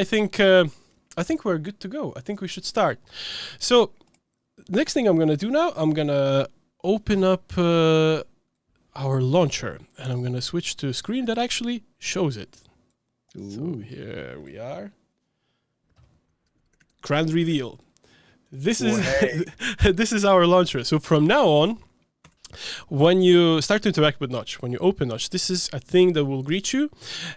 I think we're good to go. I think we should start. So, next thing I'm gonna do now, I'm gonna open up our launcher, and I'm gonna switch to a screen that actually shows it. Ooh. So here we are. Grand reveal. This is our launcher. So from now on, when you start to interact with Notch, when you open Notch, this is a thing that will greet you,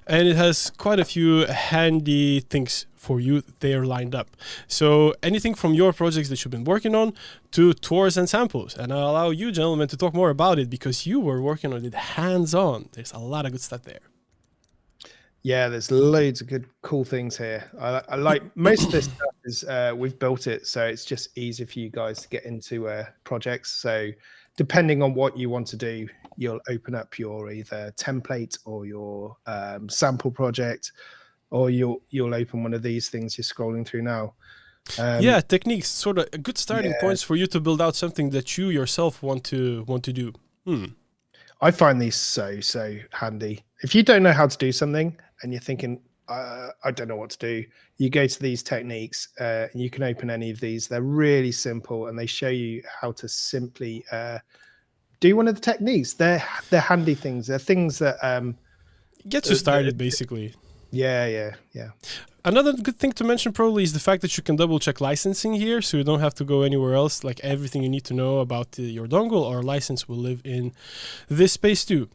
and it has quite a few handy things for you there lined up. So anything from your projects that you've been working on to tours and samples. And I'll allow you gentlemen to talk more about it because you were working on it hands-on. There's a lot of good stuff there. Yeah, there's loads of good, cool things here. I like most of this stuff is we've built it, so it's just easy for you guys to get into projects. So depending on what you want to do, you'll open up your either template or your sample project, or you'll open one of these things you're scrolling through now. Yeah, techniques, sort of good starting points for you to build out something that you yourself want to do. I find these so handy. If you don't know how to do something and you're thinking, I don't know what to do, you go to these techniques and you can open any of these. They're really simple and they show you how to simply do one of the techniques. They're handy things. They're things that get you started, basically. Yeah. Another good thing to mention probably is the fact that you can double check licensing here, so you don't have to go anywhere else. Like everything you need to know about your dongle or license will live in this space too.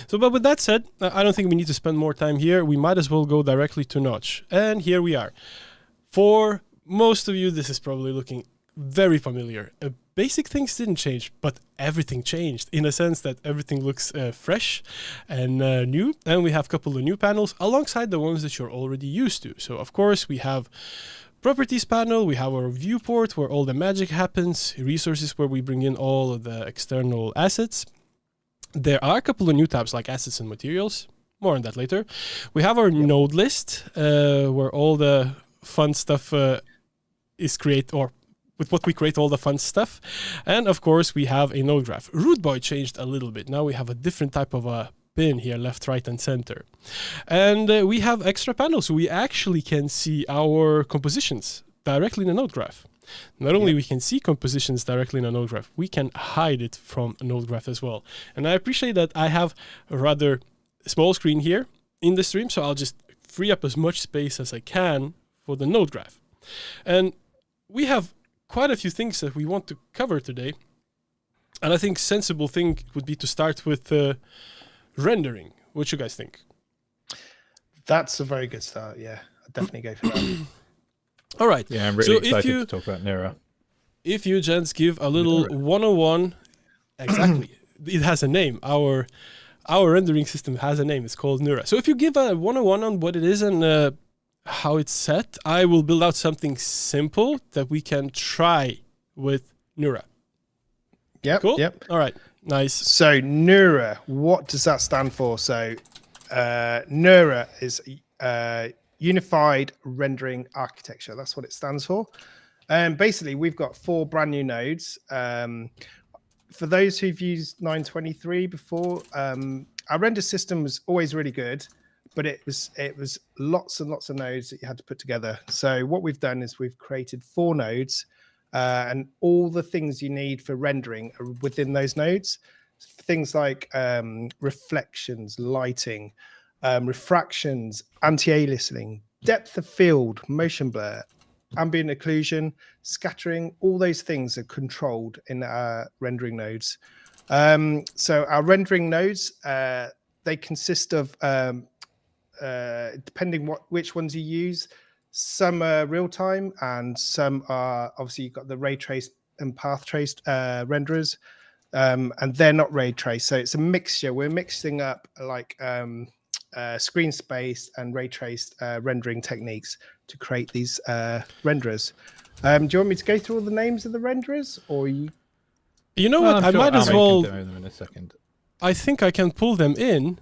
So, but with that said, I don't think we need to spend more time here. We might as well go directly to Notch. And here we are. For most of you, this is probably looking very familiar. Basic things didn't change, but everything changed in a sense that everything looks fresh and new. And we have a couple of new panels alongside the ones that you're already used to. So, of course, we have Properties panel, we have our Viewport where all the magic happens, Resources where we bring in all of the external assets. There are a couple of new tabs like Assets and Materials. More on that later. We have our node list where all the fun stuff is created, or with what we create all the fun stuff. And of course we have a node graph. Rootboy changed a little bit. Now we have a different type of a pin here, left, right, and center. And we have extra panels, so we actually can see our compositions directly in the node graph. Not only we can see compositions directly in a node graph, we can hide it from a node graph as well. And I appreciate that I have a rather small screen here in the stream, so I'll just free up as much space as I can for the node graph. And we have quite a few things that we want to cover today. And I think sensible thing would be to start with rendering. What you guys think? That's a very good start, yeah. I'd definitely go for that. All right. Yeah, I'm really excited to talk about Nura. If you gents give a little 101, exactly, it has a name. Our rendering system has a name. It's called Nura. So if you give a 101 on what it is and how it's set, I will build out something simple that we can try with Nura. Yep. Cool. Yep. All right. Nice. So Nura, what does that stand for? So Nura is Unified Rendering Architecture. That's what it stands for. Basically, we've got 4 brand new nodes. For those who've used 923 before, our render system was always really good, but it was lots and lots of nodes that you had to put together. So what we've done is we've created 4 nodes, and all the things you need for rendering are within those nodes. Things like reflections, lighting, refractions, anti-aliasing, depth of field, motion blur, ambient occlusion, scattering, all those things are controlled in our rendering nodes. So our rendering nodes, they consist of, depending which ones you use, some are real-time and some are, obviously you've got the ray traced and path traced renderers, and they're not ray traced. So it's a mixture. We're mixing up like screen space and ray traced rendering techniques to create these renderers. Do you want me to go through all the names of the renderers, or you? You know what? I might as well. Them in a second. I think I can pull them in,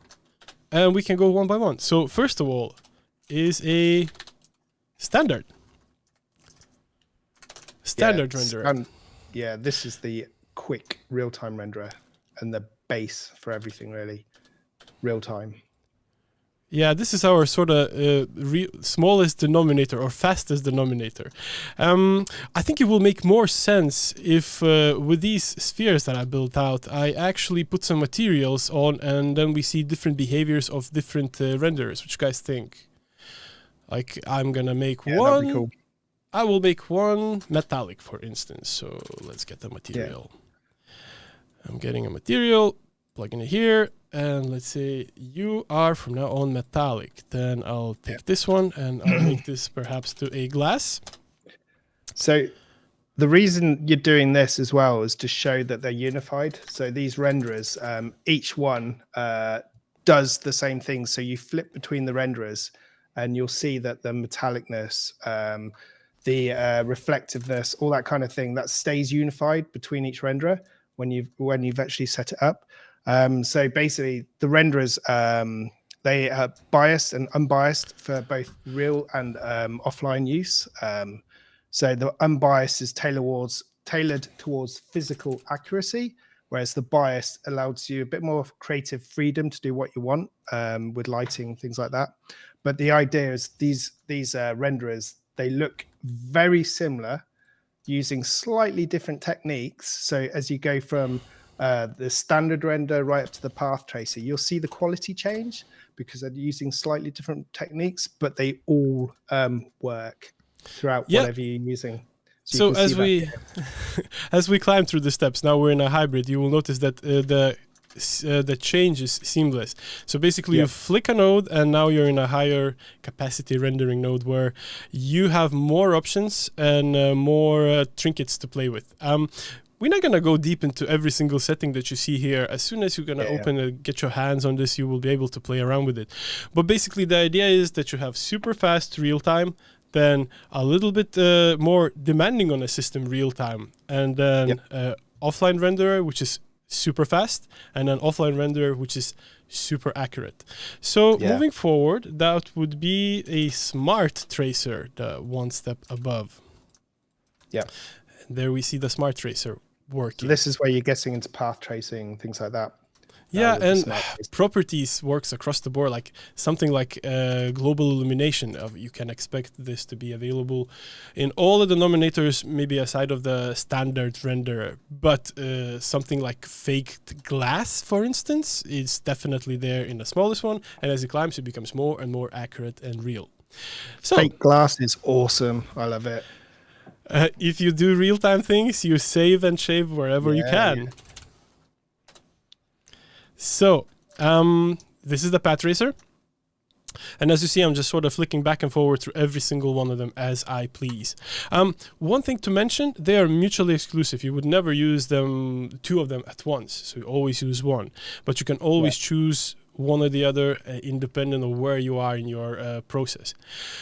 and we can go one by one. So first of all, is a standard renderer. Yeah, this is the quick real-time renderer and the base for everything, really real-time. Yeah, this is our sort of smallest denominator or fastest denominator. I think it will make more sense if with these spheres that I built out, I actually put some materials on and then we see different behaviors of different renderers. What you guys think? Like I'm going to make one. That'd be cool. I will make one metallic, for instance. So let's get the material. I'm getting a material, plugging it here. And let's say you are from now on metallic. Then I'll take this one and I'll make this perhaps to a glass. So the reason you're doing this as well is to show that they're unified. So these renderers, each one does the same thing. So you flip between the renderers and you'll see that the metallicness, the reflectiveness, all that kind of thing, that stays unified between each renderer when you've actually set it up. So basically the renderers, they are biased and unbiased for both real and offline use. So the unbiased is tailored towards physical accuracy, whereas the biased allows you a bit more creative freedom to do what you want with lighting, things like that. But the idea is these renderers, they look very similar using slightly different techniques. So as you go from the standard render right up to the path tracer, you'll see the quality change because they're using slightly different techniques, but they all work throughout whatever you're using. So as we climb through the steps, now we're in a hybrid, you will notice that the change is seamless. So basically you flick a node and now you're in a higher capacity rendering node where you have more options and more trinkets to play with. We're not going to go deep into every single setting that you see here. As soon as you're going to open and get your hands on this, you will be able to play around with it. But basically the idea is that you have super fast real time, then a little bit more demanding on a system real time, and then offline renderer, which is super fast, and then offline renderer, which is super accurate. So moving forward, that would be a smart tracer, the one step above. Yeah. And there we see the smart tracer working. This is where you're getting into path tracing, things like that. Yeah, and properties works across the board, like something like global illumination. You can expect this to be available in all the denominators, maybe aside of the standard renderer. But something like faked glass, for instance, is definitely there in the smallest one. And as it climbs, it becomes more and more accurate and real. So, fake glass is awesome. I love it. If you do real-time things, you save and shave wherever you can. Yeah. So, this is the path tracer. And as you see, I'm just sort of flicking back and forward through every single one of them as I please. One thing to mention, they are mutually exclusive. You would never use them, two of them at once. So you always use one. But you can always choose one or the other independent of where you are in your process.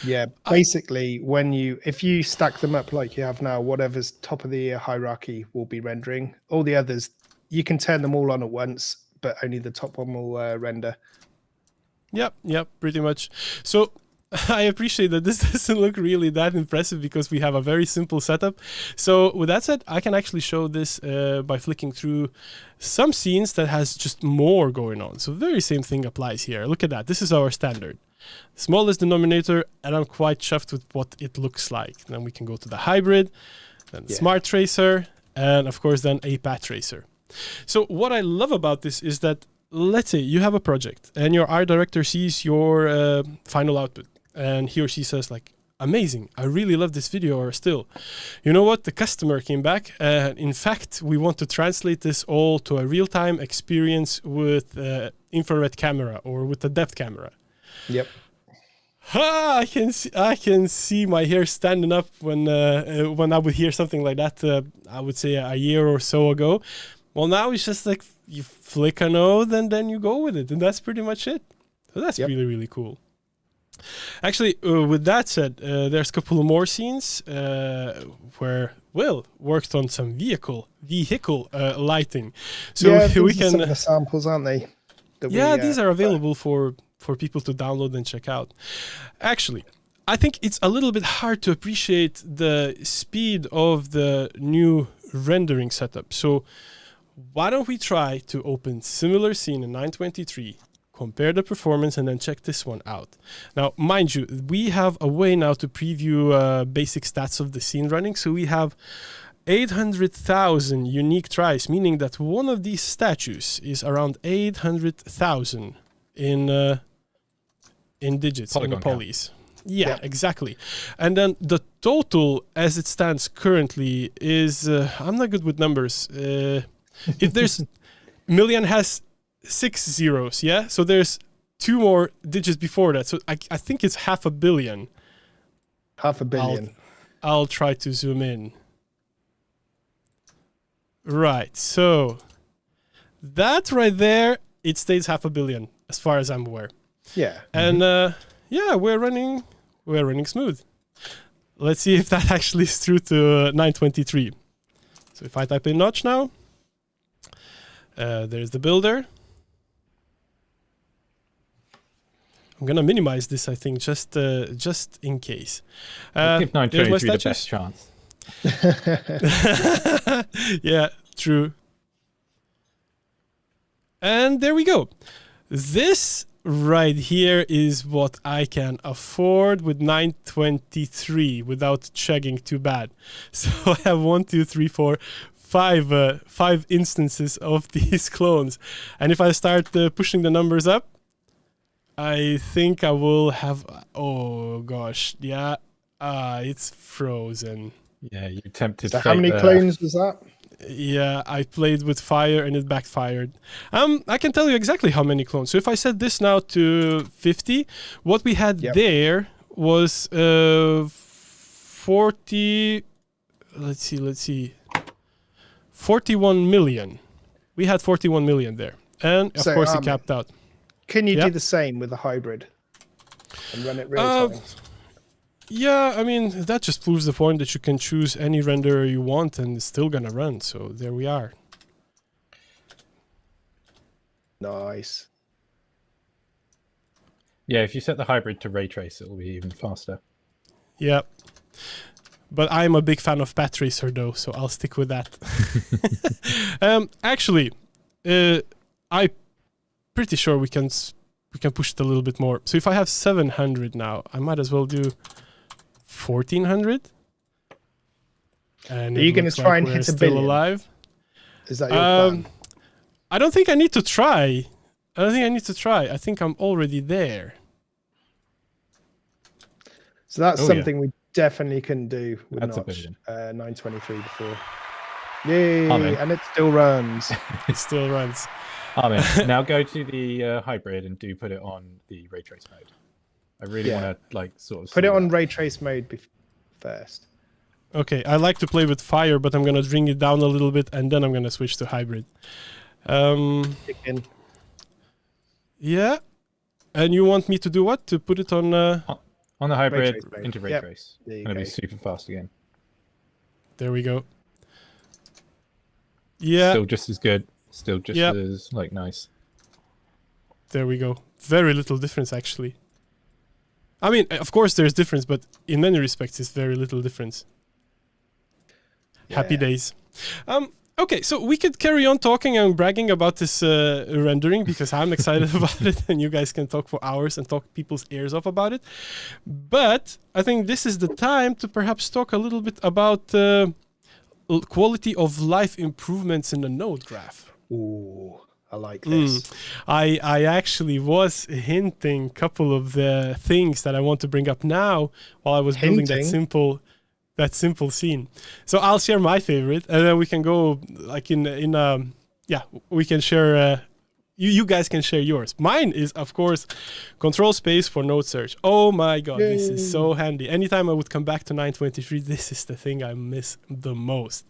Yeah, basically, if you stack them up like you have now, whatever's top of the hierarchy will be rendering. All the others, you can turn them all on at once, but only the top one will render. Yep, pretty much. So I appreciate that this doesn't look really that impressive because we have a very simple setup. So with that said, I can actually show this by flicking through some scenes that has just more going on. So the very same thing applies here. Look at that. This is our standard. Smallest denominator, and I'm quite chuffed with what it looks like. Then we can go to the hybrid, then the smart tracer, and of course then a path tracer. So what I love about this is that, let's say you have a project and your art director sees your final output and he or she says like, amazing, I really love this video, or still, you know what, the customer came back and in fact we want to translate this all to a real-time experience with infrared camera or with a depth camera. Yep. I can see my hair standing up when I would hear something like that, I would say a year or so ago. Well, now it's just like you flick a node and then you go with it, and that's pretty much it. So that's really, really cool. Actually, with that said, there's a couple of more scenes where Will worked on some vehicle lighting. So we can. Some of the samples, aren't they? These are available for people to download and check out. Actually, I think it's a little bit hard to appreciate the speed of the new rendering setup. So why don't we try to open similar scene in 923, compare the performance, and then check this one out. Now, mind you, we have a way now to preview basic stats of the scene running. So we have 800,000 unique tries, meaning that one of these statues is around 800,000 in digits, in the polys. Yeah, exactly. And then the total as it stands currently is, I'm not good with numbers. If there's million has 6 zeros, yeah? So there's 2 more digits before that. So I think it's 500 million. 500 million. I'll try to zoom in. Right, so that right there, it stays 500 million as far as I'm aware. Yeah. And yeah, we're running smooth. Let's see if that actually is true to 923. So if I type in notch now, there's the builder. I'm gonna minimize this, I think, just in case. Give 923 the best chance. Yeah, true. And there we go. This right here is what I can afford with 923 without chugging too bad. So I have 1, 2, 3, 4, 5 instances of these clones. And if I start pushing the numbers up, I think I will have, oh gosh, yeah, it's frozen. Yeah, you tempted so how many clones was that? Yeah, I played with fire and it backfired. I can tell you exactly how many clones. So if I set this now to 50, what we had there was 40, let's see, 41 million. We had 41 million there. And of course it capped out. Can you do the same with a hybrid and run it real time? Yeah, I mean, that just proves the point that you can choose any renderer you want and it's still gonna run. So there we are. Nice. Yeah, if you set the hybrid to ray trace, it will be even faster. Yeah. But I'm a big fan of path tracer though, so I'll stick with that. Actually, I'm pretty sure we can push it a little bit more. So if I have 700 now, I might as well do 1400. And are you going to try and hit a billion? Alive. Is that your plan? I don't think I need to try. I think I'm already there. So that's something we definitely can do with that's Notch 923 before. Yay! Amen. And it still runs. It still runs. Amen. Now go to the hybrid and put it on the ray trace mode. I really want to sort of put it on ray trace mode first. Okay, I like to play with fire, but I'm gonna bring it down a little bit and then I'm gonna switch to hybrid. Yeah. And you want me to do what? To put it on the hybrid into ray Yep. trace. It's gonna be super fast again. There we go. Yeah. Still just as good. Still just as nice. There we go. Very little difference actually. I mean, of course there's difference, but in many respects it's very little difference. Happy days. Okay, so we could carry on talking and bragging about this rendering because I'm excited about it and you guys can talk for hours and talk people's ears off about it. But I think this is the time to perhaps talk a little bit about quality of life improvements in the node graph. Ooh, I like this. I actually was hinting a couple of the things that I want to bring up now while I was building that simple scene. So I'll share my favorite and then we can go we can share you guys can share yours. Mine is of course control space for node search. Oh my god, this is so handy. Anytime I would come back to 923, this is the thing I miss the most.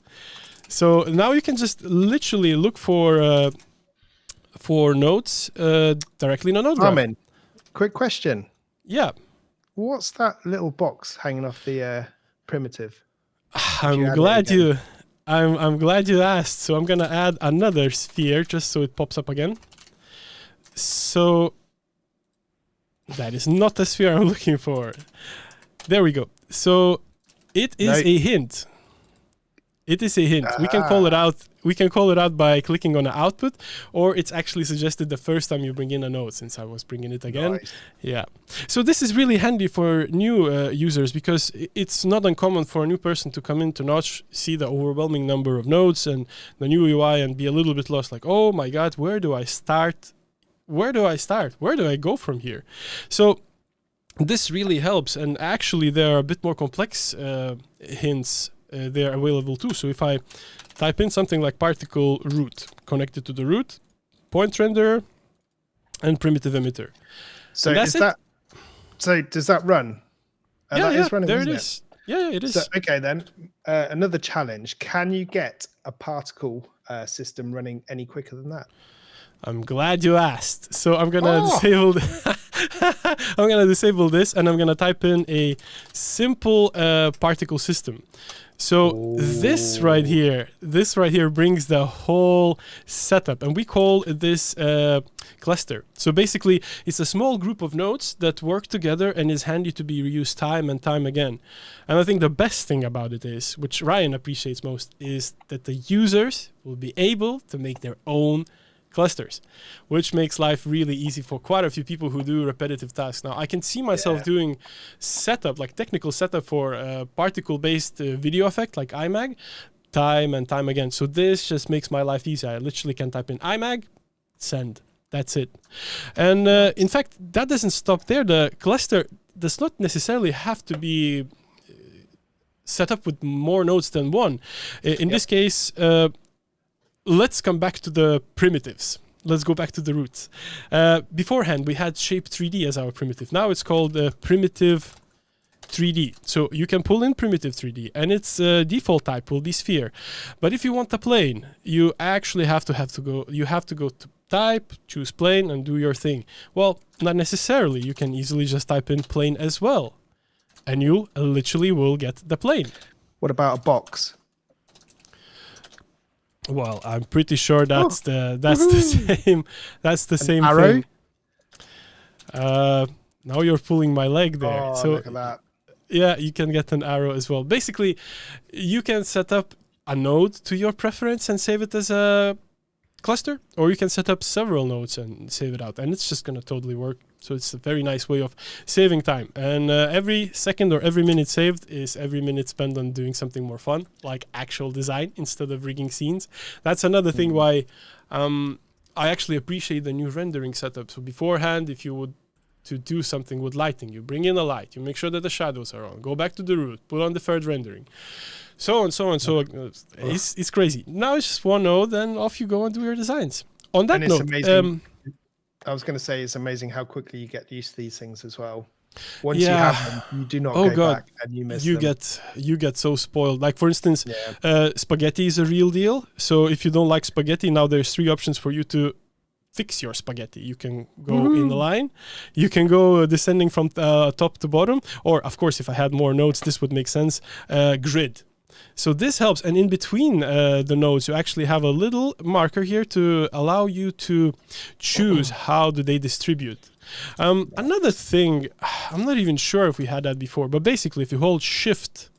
So now you can just literally look for nodes directly in a node graph. Armin, quick question. Yeah. What's that little box hanging off the primitive? I'm glad you asked. So I'm gonna add another sphere just so it pops up again. So that is not the sphere I'm looking for. There we go. So it is a hint. It is a hint. We can call it out. We can call it out by clicking on the output, or it's actually suggested the first time you bring in a node. Since I was bringing it again, Nice. yeah. So this is really handy for new users because it's not uncommon for a new person to come into Notch, see the overwhelming number of nodes and the new UI, and be a little bit lost. Like, oh my God, where do I start? Where do I start? Where do I go from here? So this really helps, and actually there are a bit more complex hints. They're available too. So if I type in something like particle root, connected to the root, point renderer, and primitive emitter. So that's is that? So does that run? Yeah, that yeah, is running, there it isn't is. Yeah, it is. So, okay, then another challenge. Can you get a particle system running any quicker than that? I'm glad you asked. So I'm gonna disable. I'm gonna disable this, and I'm gonna type in a simple particle system. So this right here brings the whole setup, and we call this cluster. So basically, it's a small group of nodes that work together and is handy to be reused time and time again. And I think the best thing about it is, which Ryan appreciates most, is that the users will be able to make their own clusters, which makes life really easy for quite a few people who do repetitive tasks. Now, I can see myself doing setup, like technical setup for a particle-based video effect like IMAG, time and time again. So this just makes my life easy. I literally can type in IMAG, send. That's it. And in fact, that doesn't stop there. The cluster does not necessarily have to be set up with more nodes than one. In this case, let's come back to the primitives. Let's go back to the roots. Beforehand, we had shape 3D as our primitive. Now it's called primitive 3D. So you can pull in primitive 3D, and its default type will be sphere. But if you want a plane, you actually have to go. You have to go to type, choose plane, and do your thing. Well, not necessarily. You can easily just type in plane as well, and you literally will get the plane. What about a box? Well, I'm pretty sure that's the same arrow? thing. Now you're pulling my leg there. Oh, so look at that. yeah, you can get an arrow as well. Basically, you can set up a node to your preference and save it as a cluster, or you can set up several nodes and save it out, and it's just gonna totally work. So it's a very nice way of saving time. And every second or every minute saved is every minute spent on doing something more fun, like actual design instead of rigging scenes. That's another thing why I actually appreciate the new rendering setup. So beforehand, if you would to do something with lighting, you bring in a light, you make sure that the shadows are on, go back to the root, put on the third rendering, so on, so on. So it's crazy. Now it's just one node, and off you go and do your designs. On that note, amazing. I was going to say it's amazing how quickly you get used to these things as well. Once you have them, you do not go back and you miss them. You get so spoiled. Like for instance, spaghetti is a real deal. So if you don't like spaghetti, now there's 3 options for you to fix your spaghetti. You can go in the line, you can go descending from top to bottom, or of course, if I had more nodes, this would make sense. Grid. So this helps, and in between the nodes, you actually have a little marker here to allow you to choose how do they distribute. Another thing, I'm not even sure if we had that before, but basically, if you hold Shift,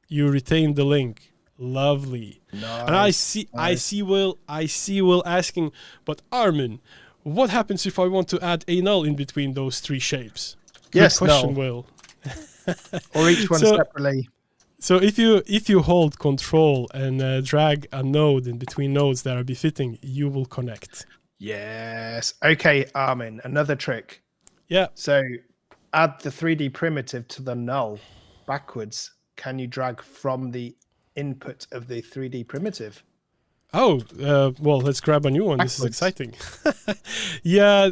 you retain the link. Lovely. Nice. And I see Will asking, but Armin, what happens if I want to add a null in between those 3 shapes? Good question, Will. Or each one separately. So if you hold Control and drag a node in between nodes that are befitting, you will connect. Yes. Okay, Armin, another trick. Yeah. So add the 3D primitive to the null backwards. Can you drag from the input of the 3D primitive? Oh, well, let's grab a new one. Backwards. This is exciting. Yeah,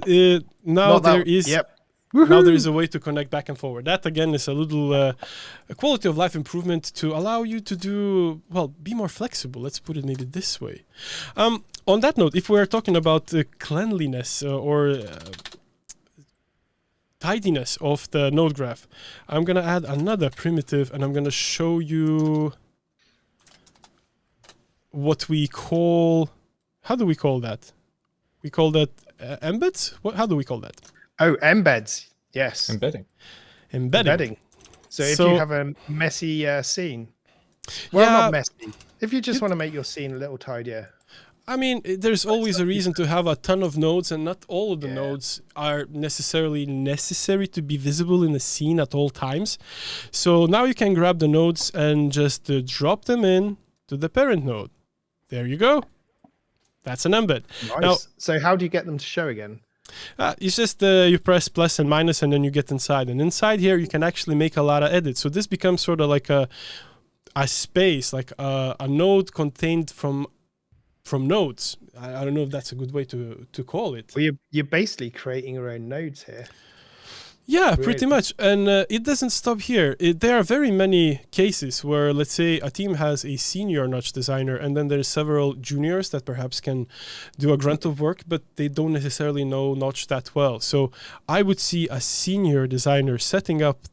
now there is... Yep. Now there is a way to connect back and forward. That again is a little a quality of life improvement to allow you to do, well, be more flexible. Let's put it maybe this way. On that note, if we're talking about cleanliness or tidiness of the node graph, I'm going to add another primitive, and I'm going to show you what we call, how do we call that? We call that embeds? How do we call that? Oh, embeds. Yes. Embedding. Embedding. So if you have a messy scene, Well, Yeah. not messy. If you just want to make your scene a little tidier. I mean, there's always a reason to have a ton of nodes, and not all of the Yeah. nodes are necessarily necessary to be visible in the scene at all times. So now you can grab the nodes and just drop them in to the parent node. There you go. That's an embed. Nice. Now- So how do you get them to show again? It's just you press plus and minus, and then you get inside. And inside here, you can actually make a lot of edits. So this becomes sort of like a space, like a node contained from nodes. I don't know if that's a good way to call it. Well, you're basically creating your own nodes here. Yeah, Great. pretty much. And it doesn't stop here. There are very many cases where, let's say, a team has a senior notch designer, and then there's several juniors that perhaps can do a grunt of work, but they don't necessarily know notch that well. So I would see a senior designer setting up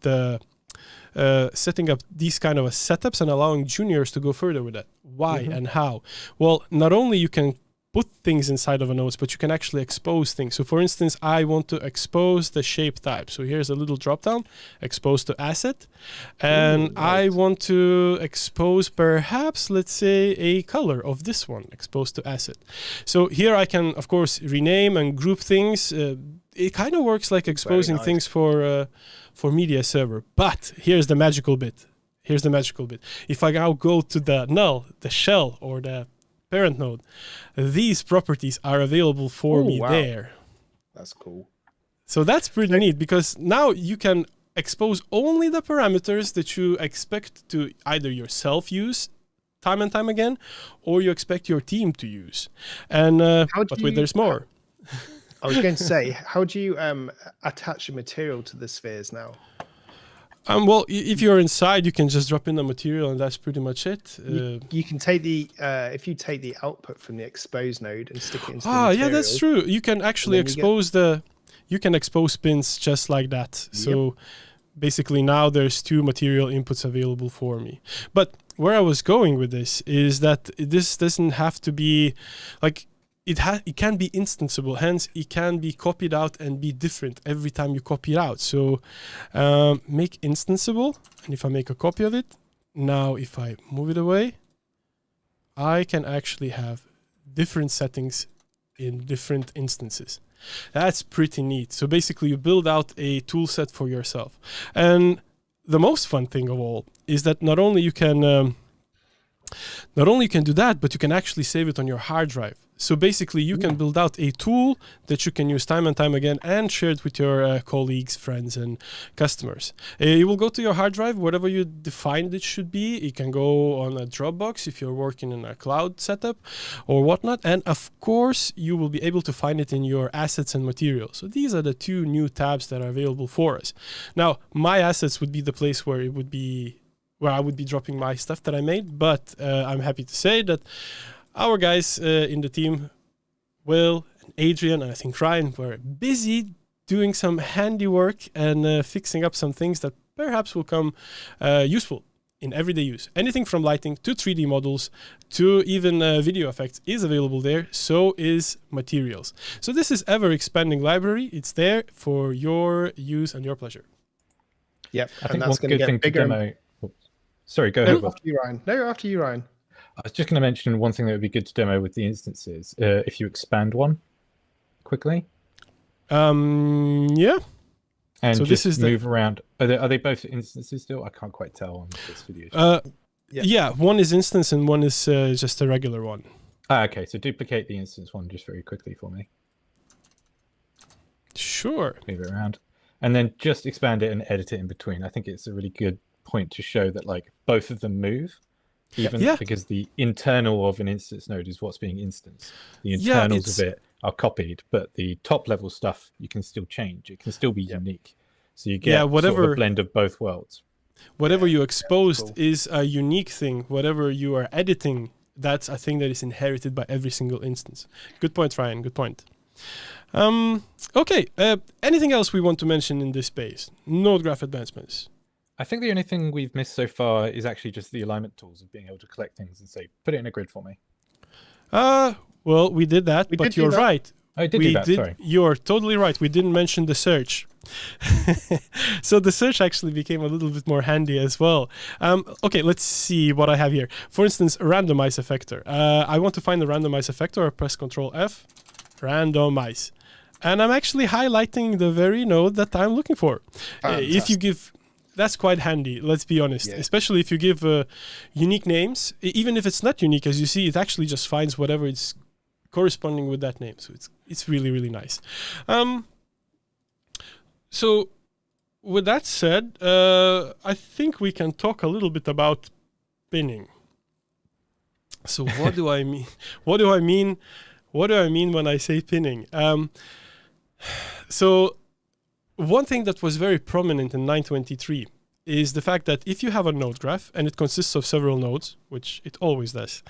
these kind of setups and allowing juniors to go further with that. Why and how? Well, not only you can put things inside of a node, but you can actually expose things. So for instance, I want to expose the shape type. So here's a little drop down, expose to asset. And I want to expose perhaps, let's say, a color of this one, expose to asset. So here I can, of course, rename and group things. It kind of works like exposing nice. things for media server. But here's the magical bit. If I now go to the null, the shell, or the parent node, these properties are available for me wow. there. That's cool. So that's pretty neat, because now you can expose only the parameters that you expect to either yourself use time and time again, or you expect your team to use. And but wait, there's more. I was going to say, how do you attach the material to the spheres now? Well, if you're inside, you can just drop in the material, and that's pretty much it. You can take the if you take the output from the expose node and stick it into the material. Yeah, that's true. You can actually expose you can expose pins just like that. So basically now there's 2 material inputs available for me. But where I was going with this is that this doesn't have to be like, it can be instanceable, hence it can be copied out and be different every time you copy it out. So make instanceable, and if I make a copy of it, now if I move it away, I can actually have different settings in different instances. That's pretty neat. So basically you build out a tool set for yourself. And the most fun thing of all is that not only you can do that, but you can actually save it on your hard drive. So basically you can build out a tool that you can use time and time again and share it with your colleagues, friends, and customers. You will go to your hard drive, whatever you defined it should be. It can go on a Dropbox if you're working in a cloud setup or whatnot. And of course, you will be able to find it in your assets and materials. So these are the 2 new tabs that are available for us. Now, my assets would be the place where I would be dropping my stuff that I made, but I'm happy to say that our guys in the team, Will and Adrian, and I think Ryan, were busy doing some handiwork and fixing up some things that perhaps will come useful in everyday use. Anything from lighting to 3D models to even video effects is available there. So is materials. So this is ever expanding library. It's there for your use and your pleasure. Yep. I think one good thing to demo. Sorry, go ahead. After you, Ryan. No, after you, Ryan. I was just going to mention one thing that would be good to demo with the instances. If you expand one quickly. Yeah. And so just this is move around. Are they both instances still? I can't quite tell on this video. Yeah, one is instance and one is just a regular one. Okay, so duplicate the instance one just very quickly for me. Sure. Move it around. And then just expand it and edit it in between. I think it's a really good point to show that like both of them move. Because the internal of an instance node is what's being instanced. The internals of it are copied, but the top level stuff you can still change. It can still be unique. So you get sort of a blend of both worlds. Whatever you exposed is a unique thing. Whatever you are editing, that's a thing that is inherited by every single instance. Good point, Ryan. Good point. Okay. Anything else we want to mention in this space? Node graph advancements. I think the only thing we've missed so far is actually just the alignment tools of being able to collect things and say, put it in a grid for me. Well, we did that, but you're right. I did do that, sorry. You're totally right. We didn't mention the search. So the search actually became a little bit more handy as well. Okay, let's see what I have here. For instance, randomize effector. I want to find the randomize effector. I press Control F, randomize. And I'm actually highlighting the very node that I'm looking for. If you give... That's quite handy, let's be honest. Especially if you give unique names. Even if it's not unique, as you see, it actually just finds whatever it's corresponding with that name. So it's really, really nice. So with that said, I think we can talk a little bit about pinning. So what do I mean? What do I mean when I say pinning? So one thing that was very prominent in 923 is the fact that if you have a node graph and it consists of several nodes, which it always does,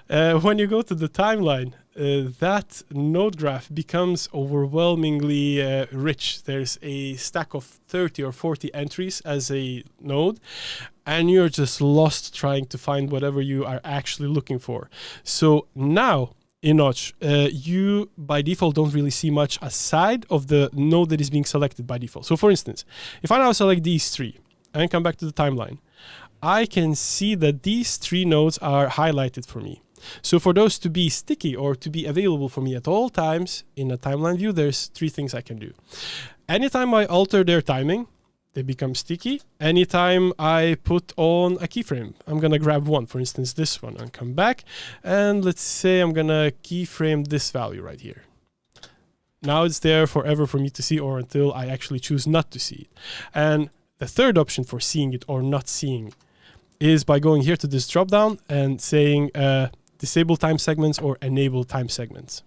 when you go to the timeline, that node graph becomes overwhelmingly rich. There's a stack of 30 or 40 entries as a node, and you're just lost trying to find whatever you are actually looking for. So now, in Notch, you by default don't really see much aside of the node that is being selected by default. So for instance, if I now select these three and come back to the timeline, I can see that these three nodes are highlighted for me. So for those to be sticky or to be available for me at all times in a timeline view, there's three things I can do. Anytime I alter their timing, they become sticky. Anytime I put on a keyframe, I'm gonna grab one, for instance, this one, and come back. And let's say I'm gonna keyframe this value right here. Now it's there forever for me to see, or until I actually choose not to see it. And the third option for seeing it or not seeing is by going here to this dropdown and saying disable time segments or enable time segments.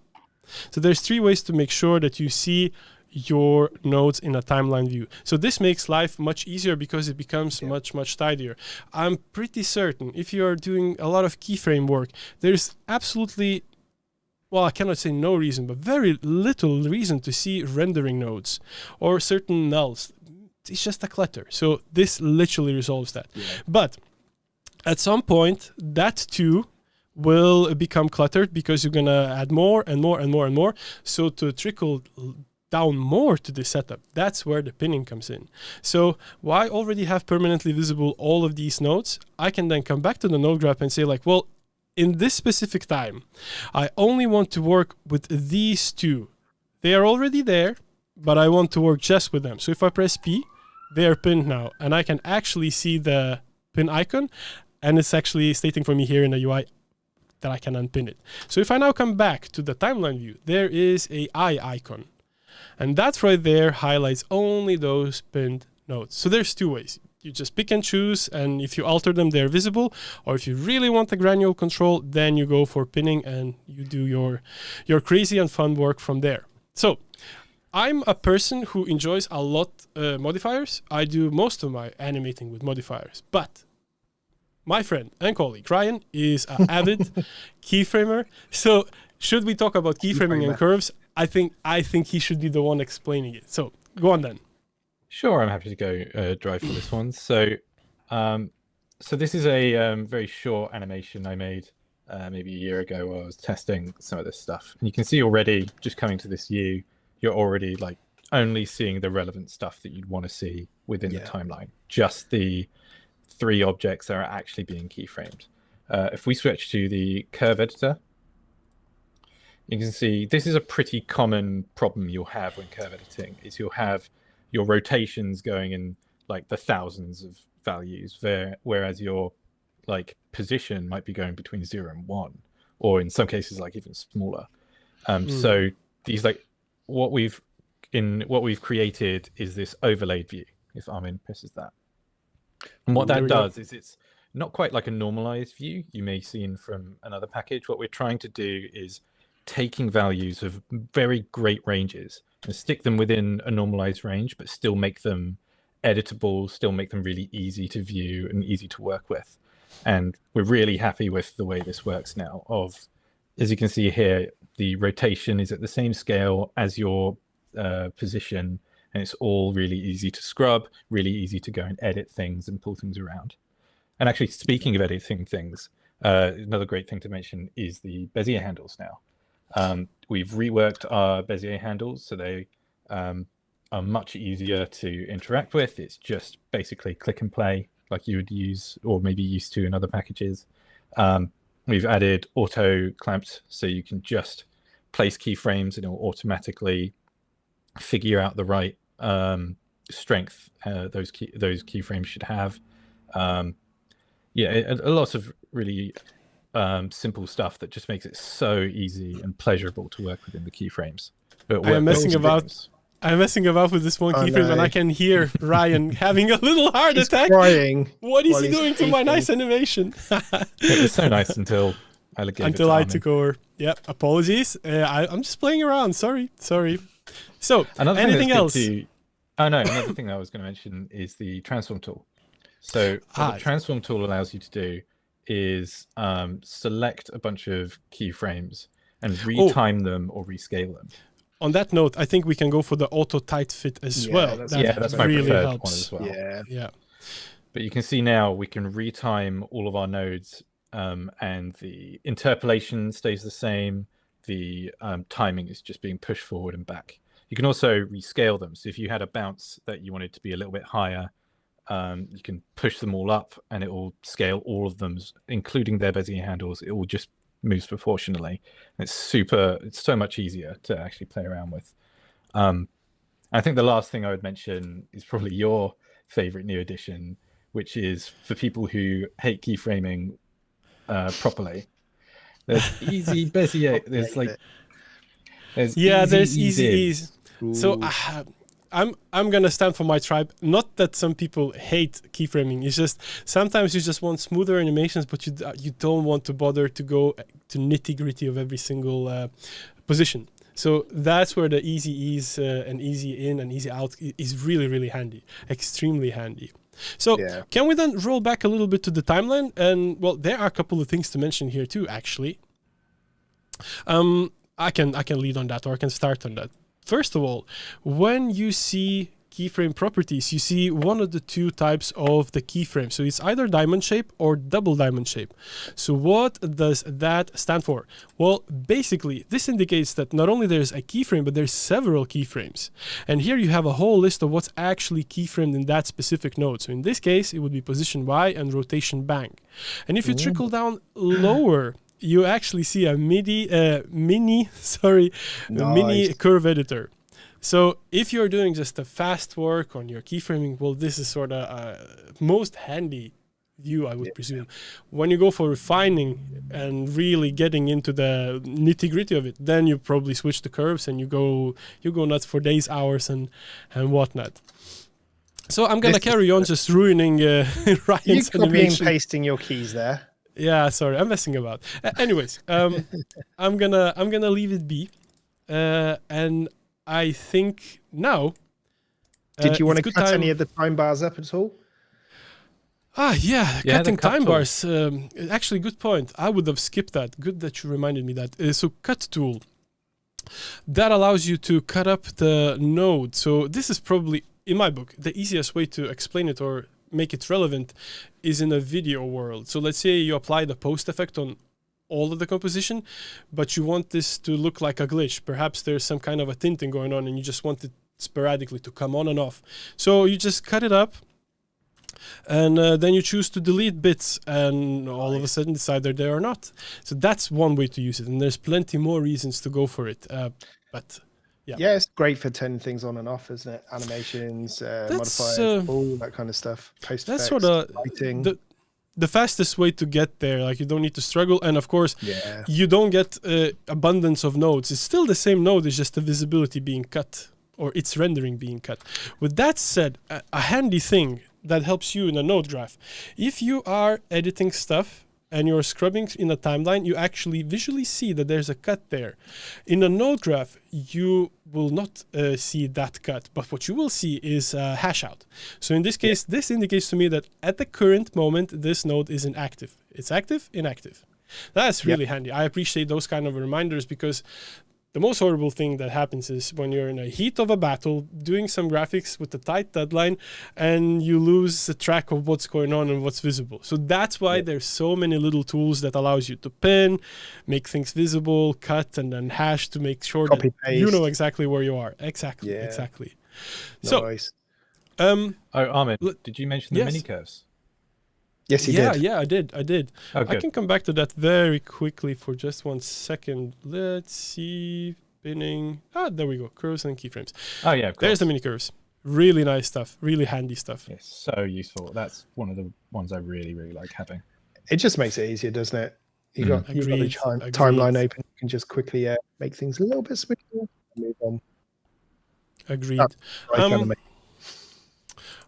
So there's three ways to make sure that you see your nodes in a timeline view. So this makes life much easier because it becomes much tidier. I'm pretty certain if you're doing a lot of keyframe work, there's absolutely, well, I cannot say no reason, but very little reason to see rendering nodes or certain nulls. It's just a clutter. So this literally resolves that. But at some point, that too will become cluttered because you're gonna add more and more and more and more. So to trickle down more to the setup, that's where the pinning comes in. So I already have permanently visible all of these nodes. I can then come back to the node graph and say like, well, in this specific time, I only want to work with these two. They are already there, but I want to work just with them. So if I press P, they are pinned now, and I can actually see the pin icon, and it's actually stating for me here in the UI that I can unpin it. So if I now come back to the timeline view, there is a eye icon. And that right there highlights only those pinned nodes. So there's two ways. You just pick and choose, and if you alter them, they're visible. Or if you really want the granular control, then you go for pinning and you do your crazy and fun work from there. So I'm a person who enjoys a lot modifiers. I do most of my animating with modifiers, but my friend and colleague Ryan is an avid keyframer. So should we talk about keyframing and curves? I think he should be the one explaining it. So go on then. Sure, I'm happy to go drive for this one. So, so this is a very short animation I made maybe a year ago while I was testing some of this stuff. And you can see already, just coming to this view, you're already like only seeing the relevant stuff that you'd want to see within the timeline. Just the three objects that are actually being keyframed. If we switch to the curve editor, you can see this is a pretty common problem you'll have when curve editing, is you'll have your rotations going in like the thousands of values, whereas your like position might be going between 0 and 1, or in some cases like even smaller. So these like what we've created is this overlaid view. If Armin presses that, and what that does is it's not quite like a normalized view you may see in from another package. What we're trying to do is taking values of very great ranges and stick them within a normalized range, but still make them editable, still make them really easy to view and easy to work with. And we're really happy with the way this works now. As you can see here, the rotation is at the same scale as your position, and it's all really easy to scrub, really easy to go and edit things and pull things around. And actually, speaking of editing things, another great thing to mention is the Bezier handles now. We've reworked our Bezier handles so they are much easier to interact with. It's just basically click and play like you would use or maybe used to in other packages. We've added auto clamps so you can just place keyframes and it will automatically figure out the right strength those keyframes should have. A lot of really simple stuff that just makes it so easy and pleasurable to work within the keyframes. I'm messing about with this one keyframe, and I can hear Ryan having a little heart attack. Crying. What is he doing to my nice animation? It was so nice until I took over. Yep, apologies. I'm just playing around. Sorry. So, anything else? Another thing that I was going to mention is the transform tool. So what the transform tool allows you to do is select a bunch of keyframes and retime them or rescale them. On that note, I think we can go for the auto tight fit as well. That's my really preferred helps. one as well. Yeah. But you can see now we can retime all of our nodes, and the interpolation stays the same. The timing is just being pushed forward and back. You can also rescale them. So if you had a bounce that you wanted to be a little bit higher, you can push them all up and it will scale all of them, including their Bezier handles. It will just moves proportionally. It's so much easier to actually play around with. I think the last thing I would mention is probably your favorite new addition, which is for people who hate keyframing properly. There's easy Bezier. There's easy ease. So I'm gonna stand for my tribe. Not that some people hate keyframing. It's just sometimes you just want smoother animations, but you don't want to bother to go to nitty gritty of every single position. So that's where the easy ease and easy in and easy out is really, really handy, extremely handy. So can we then roll back a little bit to the timeline? And well, there are a couple of things to mention here too, actually. I can lead on that, or I can start on that. First of all, when you see keyframe properties, you see one of the two types of the keyframe. So it's either diamond shape or double diamond shape. So what does that stand for? Well, basically, this indicates that not only there's a keyframe, but there's several keyframes. And here you have a whole list of what's actually keyframed in that specific node. So in this case, it would be position Y and rotation bang. And if you trickle down lower, you actually see a mini curve editor. So if you're doing just a fast work on your keyframing, well, this is sort of most handy view, I would presume. When you go for refining and really getting into the nitty gritty of it, then you probably switch the curves and you go nuts for days, hours, and whatnot. So I'm gonna carry on just ruining Ryan's copying animation. And pasting your keys there. Yeah, sorry, I'm messing about. Anyways, I'm gonna leave it be, and I think now. Did you want to cut any of the time bars up at all? Cutting time bars. Actually, good point. I would have skipped that. Good that you reminded me that. So cut tool. That allows you to cut up the node. So this is probably, in my book, the easiest way to explain it or make it relevant is in a video world. So let's say you apply the post effect on all of the composition, but you want this to look like a glitch. Perhaps there's some kind of a tinting going on and you just want it sporadically to come on and off. So you just cut it up and then you choose to delete bits and all of a sudden decide they're there or not. So that's one way to use it. And there's plenty more reasons to go for it. Yeah, it's great for turning things on and off, isn't it? Animations, modifiers, all that kind of stuff. Post that's effects, sort of lighting. The fastest way to get there. Like you don't need to struggle, and of course, you don't get abundance of nodes. It's still the same node. It's just the visibility being cut or its rendering being cut. With that said, a handy thing that helps you in a node graph. If you are editing stuff and you're scrubbing in a timeline, you actually visually see that there's a cut there. In a node graph, you will not see that cut, but what you will see is a hash out. So in this case, this indicates to me that at the current moment, this node is inactive. It's active, inactive. That's really handy. I appreciate those kind of reminders because the most horrible thing that happens is when you're in a heat of a battle, doing some graphics with a tight deadline, and you lose the track of what's going on and what's visible. So that's why there's so many little tools that allows you to pin, make things visible, cut, and then hash to make sure Copy, that you know paste. exactly where you are. Exactly. Nice. So, Armin, did you mention the yes. mini curves? Yes, he did. Yeah, I did. Oh, I good. can come back to that very quickly for just 1 second. Let's see. Pinning. There we go. Curves and keyframes. Oh, yeah, of course. There's the mini curves. Really nice stuff. Really handy stuff. It's so useful. That's one of the ones I really, really like having. It just makes it easier, doesn't it? You've got the Agreed. timeline open. You can just quickly make things a little bit smoother and move on. Agreed. That's what I kinda make.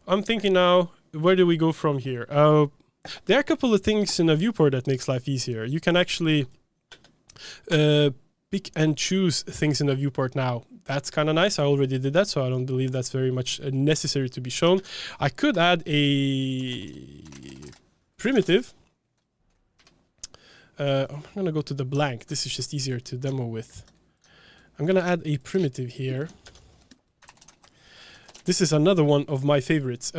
I'm thinking now, where do we go from here? There are a couple of things in a viewport that makes life easier. You can actually pick and choose things in the viewport now. That's kind of nice. I already did that, so I don't believe that's very much necessary to be shown. I could add a primitive. I'm going to go to the blank. This is just easier to demo with. I'm going to add a primitive here. This is another one of my favorites.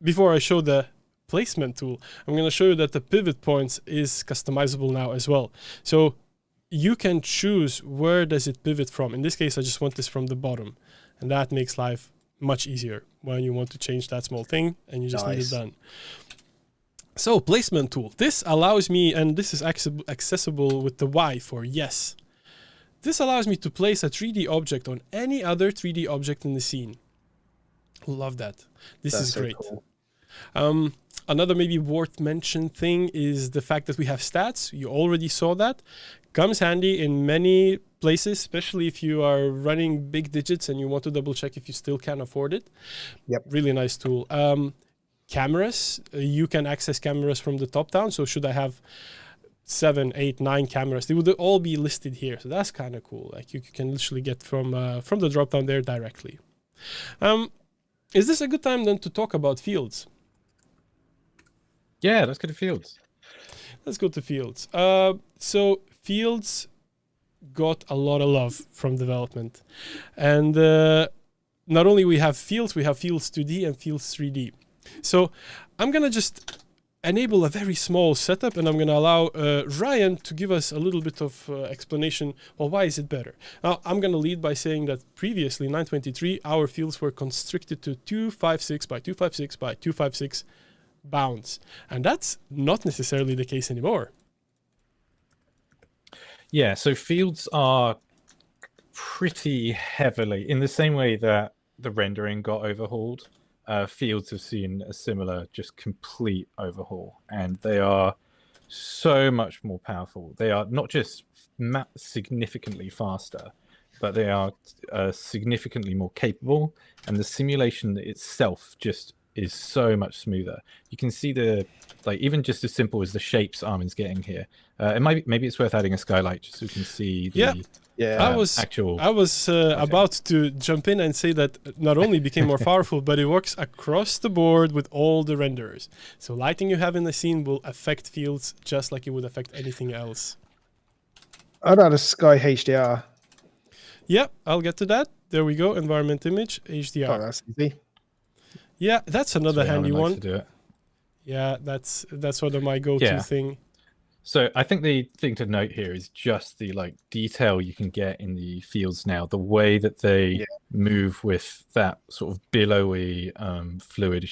Before I show the placement tool, I'm going to show you that the pivot points is customizable now as well. So you can choose where does it pivot from. In this case, I just want this from the bottom, and that makes life much easier when you want to change that small thing and you just need it done. So placement tool. This allows me, and this is accessible with the Y for yes. This allows me to place a 3D object on any other 3D object in the scene. Love that. This is great. Cool. Another maybe worth mention thing is the fact that we have stats. You already saw that. Comes handy in many places, especially if you are running big digits and you want to double check if you still can afford it. Yep. Really nice tool. Cameras, you can access cameras from the top down. So should I have 7, 8, 9 cameras, they would all be listed here. So that's kind of cool. Like you can literally get from the drop down there directly. Is this a good time then to talk about fields? Yeah, let's go to fields. Let's go to fields. So fields got a lot of love from development. And not only we have fields 2D and fields 3D. So I'm going to just enable a very small setup, and I'm going to allow Ryan to give us a little bit of explanation. Well, why is it better? Now, I'm going to lead by saying that previously, 923, our fields were constricted to 256 by 256 by 256 bounds. And that's not necessarily the case anymore. Yeah, so fields are pretty heavily, in the same way that the rendering got overhauled, fields have seen a similar, just complete overhaul, and they are so much more powerful. They are not just significantly faster, but they are significantly more capable, and the simulation itself just is so much smoother. You can see the, like, even just as simple as the shapes Armin's getting here. Maybe it's worth adding a skylight just so you can see the I was about to jump in and say that not only became more powerful, but it works across the board with all the renderers. So lighting you have in the scene will affect fields just like it would affect anything else. I'd add a sky HDR. Yep, I'll get to that. There we go. Environment image, HDR. Oh, that's easy. Yeah, that's another handy one. To do it. Yeah, that's sort of my go-to thing. So I think the thing to note here is just the detail you can get in the fields now, the way that they move with that sort of billowy fluid,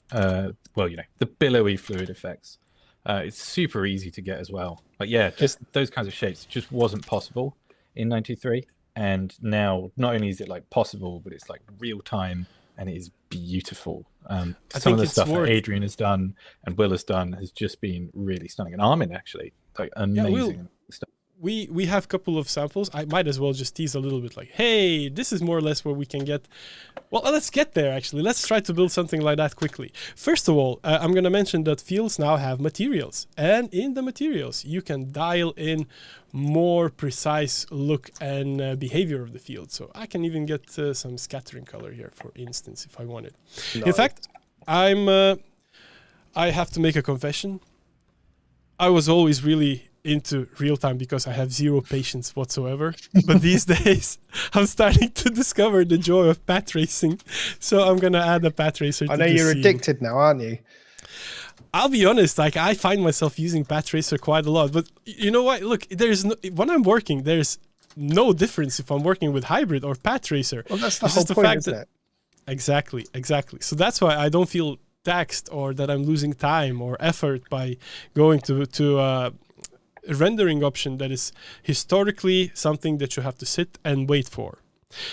the billowy fluid effects. It's super easy to get as well. But yeah, just those kinds of shapes just wasn't possible in 93. And now not only is it possible, but it's real time and it is beautiful. Some of the stuff that Adrian has done and Will has done has just been really stunning. And Armin, actually, amazing stuff. We have a couple of samples. I might as well just tease a little bit hey, this is more or less where we can get. Well, let's get there, actually. Let's try to build something like that quickly. First of all, I'm going to mention that fields now have materials. And in the materials, you can dial in more precise look and behavior of the field. So I can even get some scattering color here, for instance, if I wanted. Nice. In fact, I have to make a confession. I was always really into real time because I have zero patience whatsoever. But these days, I'm starting to discover the joy of path tracing. So I'm gonna add a path tracer. I know you're addicted now, aren't you? I'll be honest, like I find myself using path tracer quite a lot. But you know what? Look, when I'm working, there's no difference if I'm working with hybrid or path tracer. Well, that's the whole point, isn't it? Exactly. So that's why I don't feel taxed or that I'm losing time or effort by going to a rendering option that is historically something that you have to sit and wait for.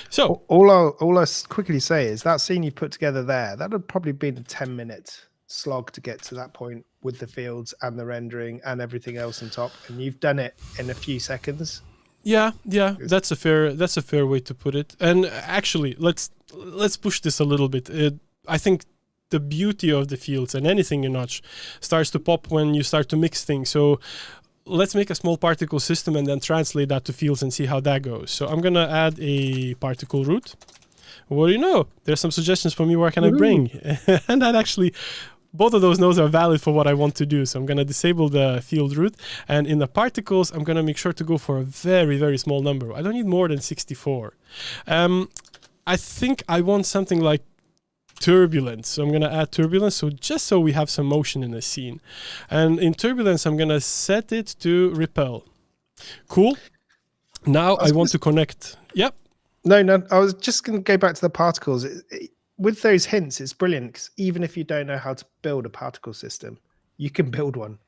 So all I'll quickly say is that scene you put together there, that would probably been a 10-minute slog to get to that point with the fields and the rendering and everything else on top, and you've done it in a few seconds. Yeah, that's a fair way to put it. And actually, let's push this a little bit. I think the beauty of the fields and anything in Notch starts to pop when you start to mix things. So let's make a small particle system and then translate that to fields and see how that goes. So I'm gonna add a particle root. What do you know? There's some suggestions for me. Where can I bring? And that actually, both of those nodes are valid for what I want to do. So I'm going to disable the field root. And in the particles, I'm going to make sure to go for a very, very small number. I don't need more than 64. I think I want something like turbulence. So I'm going to add turbulence. So just so we have some motion in the scene. And in turbulence, I'm going to set it to repel. Cool. Now I want to connect. Yep. No. I was just going to go back to the particles. With those hints, it's brilliant because even if you don't know how to build a particle system, you can build one.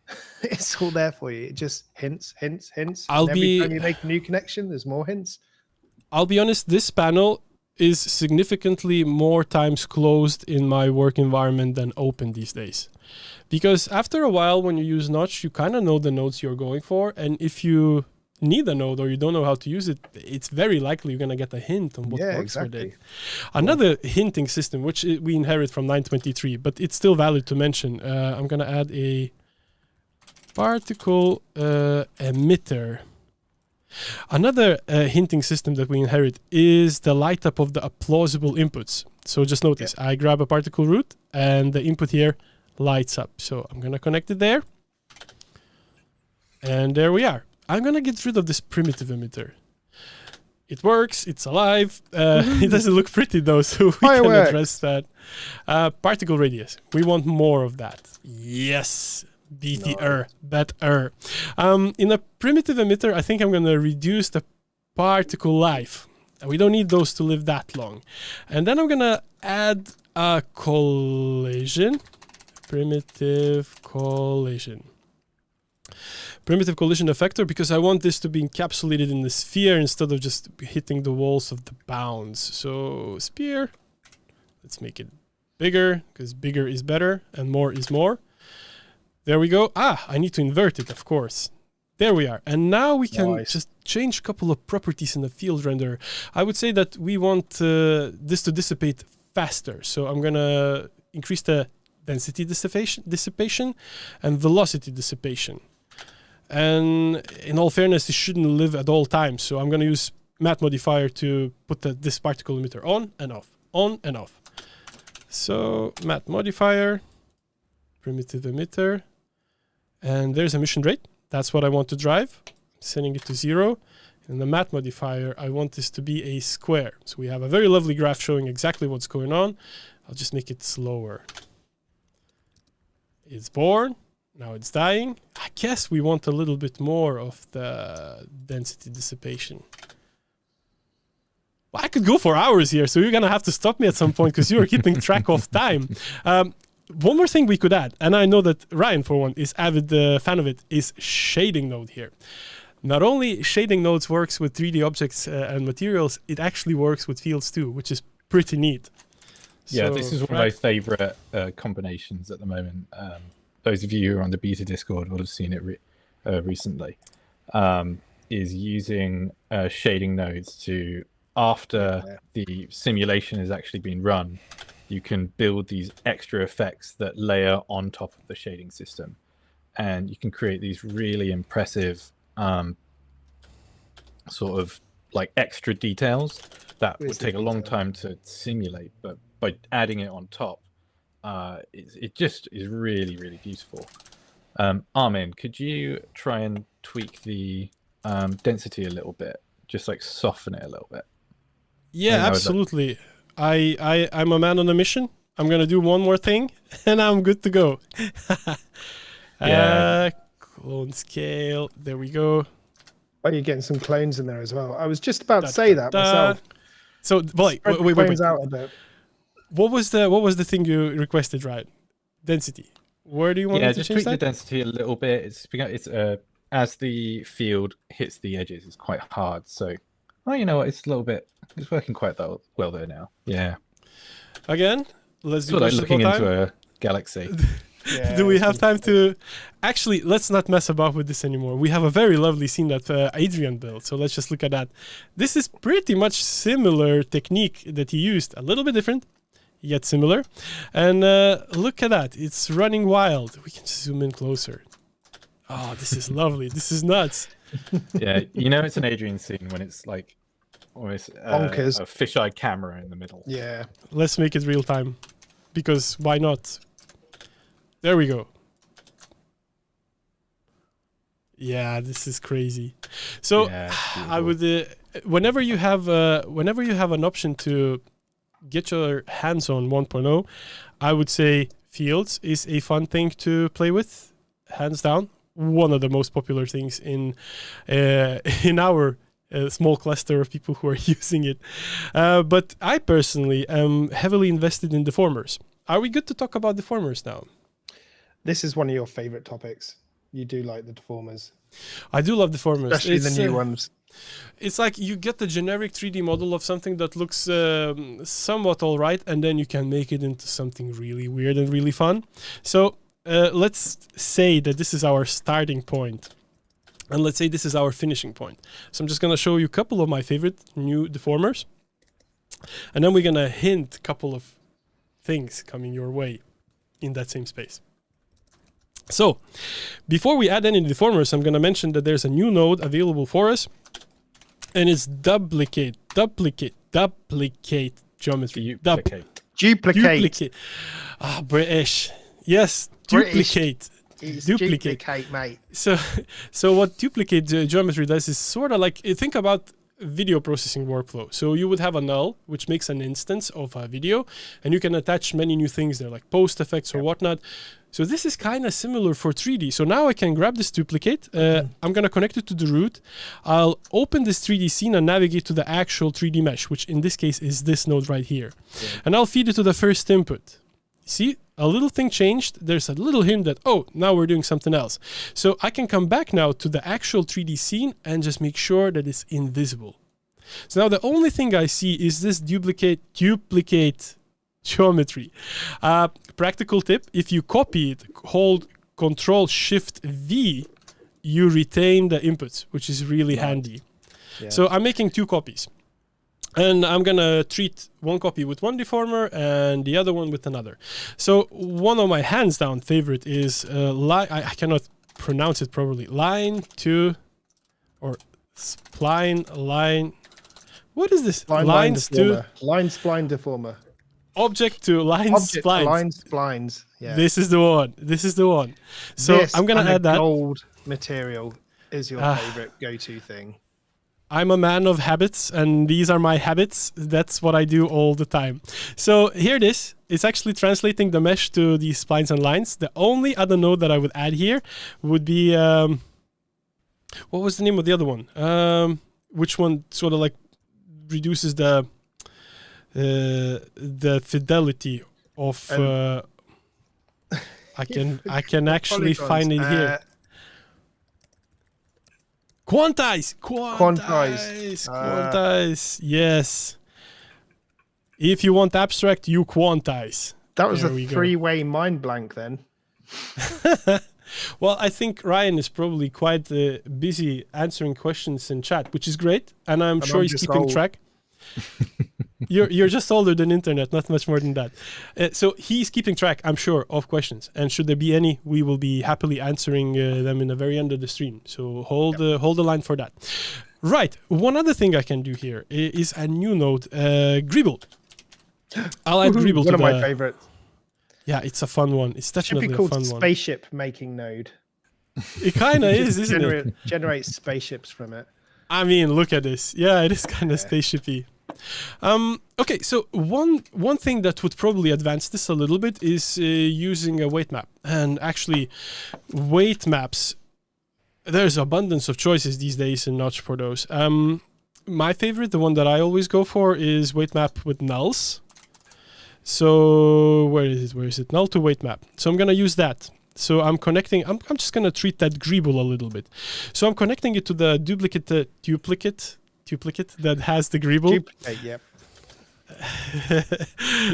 It's all there for you. It just hints. Every time you make a new connection, there's more hints. I'll be honest, this panel is significantly more times closed in my work environment than open these days. Because after a while, when you use Notch, you kind of know the nodes you're going for. And if you need a node or you don't know how to use it, it's very likely you're going to get a hint on what works with it. Another hinting system, which we inherit from 923, but it's still valid to mention. I'm going to add a particle emitter. Another hinting system that we inherit is the light up of the plausible inputs. So just notice, I grab a particle root and the input here lights up. So I'm going to connect it there. And there we are. I'm going to get rid of this primitive emitter. It works. It's alive. It doesn't look pretty, though, so we can address that. Particle radius. We want more of that. Yes. BTR. Better. In a primitive emitter, I think I'm going to reduce the particle life. We don't need those to live that long. And then I'm going to add a collision. Primitive collision effector, because I want this to be encapsulated in the sphere instead of just hitting the walls of the bounds. So sphere, let's make it bigger, because bigger is better and more is more. There we go. I need to invert it, of course. There we are. And now we can just change a couple of properties in the field renderer. I would say that we want this to dissipate faster. So I'm going to increase the density dissipation and velocity dissipation. And in all fairness, it shouldn't live at all times. So I'm going to use math modifier to put this particle emitter on and off. So math modifier, primitive emitter, and there's emission rate. That's what I want to drive. Setting it to 0. And the math modifier, I want this to be a square. So we have a very lovely graph showing exactly what's going on. I'll just make it slower. It's born. Now it's dying. I guess we want a little bit more of the density dissipation. Well, I could go for hours here, so you're going to have to stop me at some point because you are keeping track of time. One more thing we could add, and I know that Ryan, for one, is avid fan of it, is shading node here. Not only shading nodes works with 3D objects and materials, it actually works with fields too, which is pretty neat. Yeah, so, this is one of my favorite combinations at the moment. Those of you who are on the beta Discord will have seen it recently, is using shading nodes to, after the simulation has actually been run, you can build these extra effects that layer on top of the shading system. And you can create these really impressive sort of like extra details that would take a long time to simulate, but by adding it on top, it just is really, really beautiful. Armin, could you try and tweak the density a little bit? Just like soften it a little bit. Yeah, absolutely. I'm a man on a mission. I'm gonna do one more thing, and I'm good to go. Clone scale. There we go. Oh, you're getting some clones in there as well. I was just about to say that myself. So, wait. Out a bit. What was the thing you requested, right? Density. Where do you want to just change tweak that? the density a little bit. It's as the field hits the edges, it's quite hard. So, you know what? It's a little bit. It's working quite well there now. Yeah. Again, let's do like looking into a galaxy. Yeah, do we have time to? Actually, let's not mess about with this anymore. We have a very lovely scene that Adrian built. So let's just look at that. This is pretty much similar technique that he used. A little bit different, yet similar. And look at that. It's running wild. We can zoom in closer. Oh, this is lovely. This is nuts. Yeah, it's an Adrian scene when it's like almost a fisheye camera in the middle. Yeah. Let's make it real time, because why not? There we go. Yeah, this is crazy. So I would, whenever you have an option to get your hands on 1.0, I would say Fields is a fun thing to play with, hands down. One of the most popular things in our small cluster of people who are using it. But I personally am heavily invested in deformers. Are we good to talk about deformers now? This is one of your favorite topics. You do like the deformers. I do love deformers. Especially the new ones. It's like you get the generic 3D model of something that looks somewhat all right, and then you can make it into something really weird and really fun. So let's say that this is our starting point. And let's say this is our finishing point. So I'm just going to show you a couple of my favorite new deformers. And then we're going to hint a couple of things coming your way in that same space. So, before we add any deformers, I'm going to mention that there's a new node available for us, and it's duplicate geometry. Duplicate. Ah, British. Yes, duplicate. Duplicate, mate. So what duplicate geometry does is sort of like, think about video processing workflow. So you would have a null, which makes an instance of a video, and you can attach many new things there, like post effects or whatnot. So this is kind of similar for 3D. So now I can grab this duplicate. I'm going to connect it to the root. I'll open this 3D scene and navigate to the actual 3D mesh, which in this case is this node right here. Yeah. And I'll feed it to the first input. See, a little thing changed. There's a little hint that, oh, now we're doing something else. So I can come back now to the actual 3D scene and just make sure that it's invisible. So now the only thing I see is this duplicate geometry. Practical tip, if you copy it, hold Control-Shift-V, you retain the inputs, which is really handy. Yeah. So I'm making 2 copies. And I'm going to treat one copy with one deformer and the other one with another. So one of my hands down favorite is, I cannot pronounce it properly, line to, or spline, line, what is this? Lines to? Line spline deformer. Object to line splines. Line splines. Yeah. This is the one. So this I'm going to add that. Gold material is your favorite go-to thing. I'm a man of habits, and these are my habits. That's what I do all the time. So here it is. It's actually translating the mesh to these splines and lines. The only other node that I would add here would be, what was the name of the other one? Which one sort of like reduces the fidelity of? I can actually find it here. Quantize. Yes. If you want abstract, you quantize. That was a 3-way mind blank then. Well, I think Ryan is probably quite busy answering questions in chat, which is great. And I'm sure he's keeping track. You're just older than internet, not much more than that. So he's keeping track, I'm sure, of questions. And should there be any, we will be happily answering them in the very end of the stream. So hold the line for that. Right. One other thing I can do here is a new node, Greeble. I'll add Greeble to one of my favorites. Yeah, it's a fun one. It's definitely a fun one. Spaceship making node. It kind of is, isn't it? Generate spaceships from it. I mean, look at this. Yeah, it is kind of spaceshipy. Okay, so one thing that would probably advance this a little bit is using a weight map. And actually, weight maps, there's abundance of choices these days in Notch for those. My favorite, the one that I always go for, is weight map with nulls. So where is it? Null to weight map. So I'm going to use that. So I'm connecting, I'm just going to treat that greeble a little bit. So I'm connecting it to the duplicate that has the greeble. Duplicate, yep.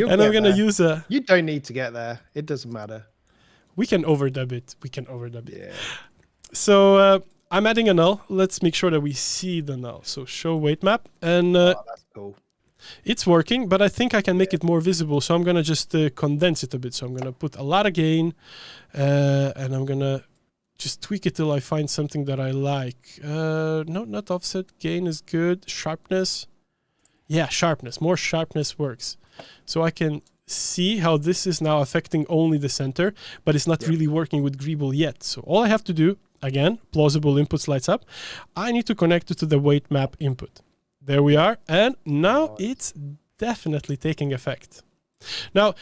And I'm going to use a... You don't need to get there. It doesn't matter. We can overdub it. Yeah. So I'm adding a null. Let's make sure that we see the null. So show weight map. And That's cool. it's working, but I think I can make it more visible. So I'm going to just condense it a bit. So I'm going to put a lot of gain. And I'm going to just tweak it till I find something that I like. No, not offset. Gain is good. Sharpness. Yeah, sharpness. More sharpness works. So I can see how this is now affecting only the center, but it's not really working with greeble yet. So all I have to do, again, plausible inputs lights up. I need to connect it to the weight map input. There we are. And now it's definitely taking effect. Now,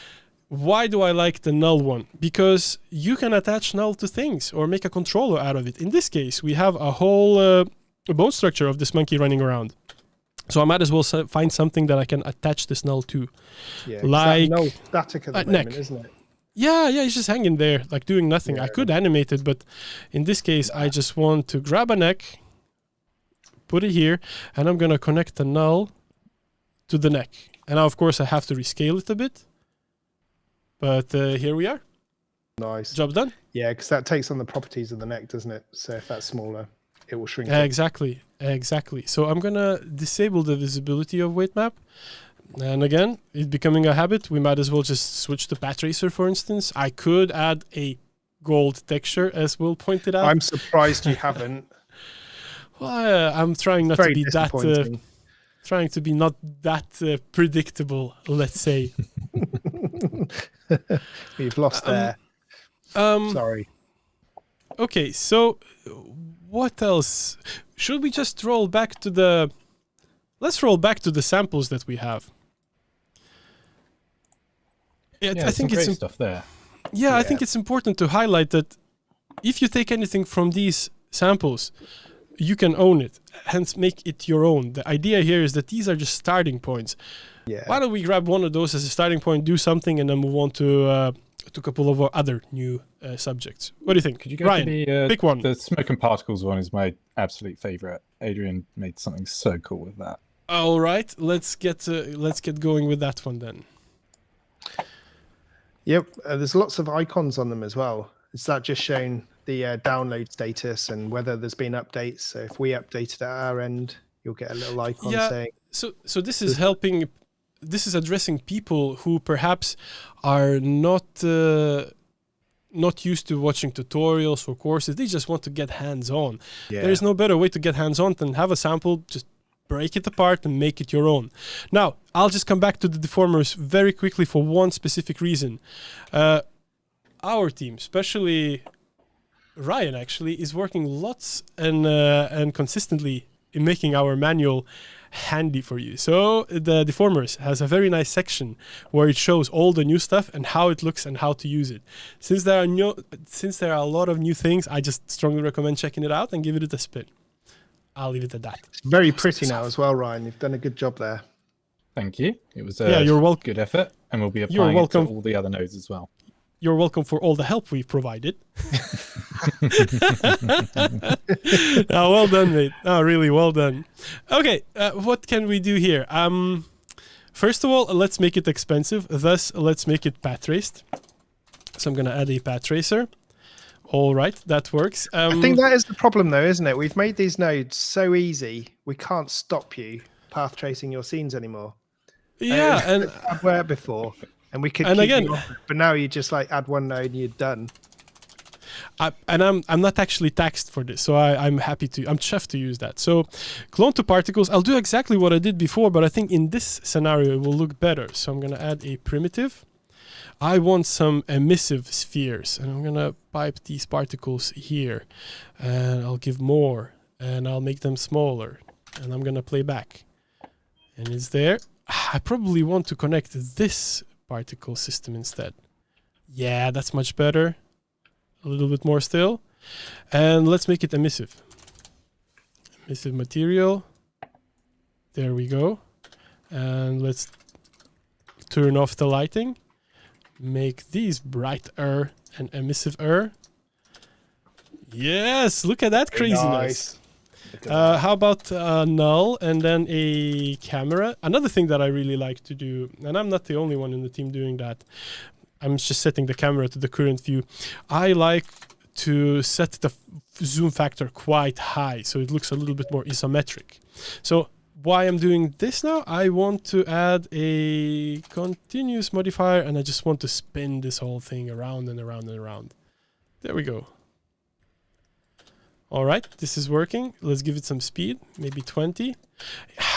why do I like the null one? Because you can attach null to things or make a controller out of it. In this case, we have a whole bone structure of this monkey running around. So I might as well find something that I can attach this null to. Yeah, like null static at the moment, isn't it? Yeah, it's just hanging there, like doing nothing. I could animate it, but in this case, I just want to grab a neck, put it here, and I'm going to connect the null to the neck. And now, of course, I have to rescale it a bit. But here we are. Nice. Job done. Yeah, because that takes on the properties of the neck, doesn't it? So if that's smaller, it will shrink. Exactly. So I'm going to disable the visibility of weight map. And again, it becoming a habit, we might as well just switch to path tracer, for instance. I could add a gold texture, as Will pointed out. I'm surprised you haven't. Well, I'm trying not to be that... trying to be not that predictable, let's say. You've lost there. Sorry. Okay, so what else? Should we just roll back to the... Let's roll back to the samples that we have. I think it's great stuff there. Yeah, I think it's important to highlight that if you take anything from these samples, you can own it, hence make it your own. The idea here is that these are just starting points. Yeah. Why don't we grab one of those as a starting point, do something, and then move on to a couple of other new subjects? What do you think? Could you go Ryan, to pick one. The smoke and particles one is my absolute favorite. Adrian made something so cool with that. All right, let's get going with that one then. Yep, there's lots of icons on them as well. Is that just showing the download status and whether there's been updates? So if we update it at our end, you'll get a little icon saying. So this is helping. This is addressing people who perhaps are not used to watching tutorials or courses. They just want to get hands-on. Yeah. There is no better way to get hands-on than have a sample, just break it apart and make it your own. Now, I'll just come back to the deformers very quickly for one specific reason. Our team, especially Ryan, actually, is working lots and consistently in making our manual handy for you. So the deformers has a very nice section where it shows all the new stuff and how it looks and how to use it. Since there are a lot of new things, I just strongly recommend checking it out and give it a spin. I'll leave it at that. It's very pretty now as well, Ryan. You've done a good job there. Thank you. It was you're welcome. Good effort, and we'll be applying it to all the other nodes as well. You're welcome for all the help we've provided. Well done, mate. Really well done. Okay, what can we do here? First of all, let's make it expensive. Thus, let's make it path traced. So I'm going to add a path tracer. All right, that works. I think that is the problem, though, isn't it? We've made these nodes so easy, we can't stop you path tracing your scenes anymore. Yeah, and where before, and we could. And again, but now you just like add one node and you're done. I'm not actually taxed for this, so I'm chuffed to use that. So, clone to particles. I'll do exactly what I did before, but I think in this scenario it will look better. So I'm gonna add a primitive. I want some emissive spheres, and I'm gonna pipe these particles here, and I'll give more, and I'll make them smaller, and I'm gonna play back, and it's there. I probably want to connect this particle system instead. Yeah, that's much better. A little bit more still, and let's make it emissive. Emissive material. There we go. And let's turn off the lighting. Make these brighter and emissive-er. Yes, look at that craziness. Nice. How about null and then a camera? Another thing that I really like to do, and I'm not the only one in the team doing that. I'm just setting the camera to the current view. I like to set the zoom factor quite high so it looks a little bit more isometric. So why I'm doing this now, I want to add a continuous modifier, and I just want to spin this whole thing around and around and around. There we go. All right, this is working. Let's give it some speed, maybe 20.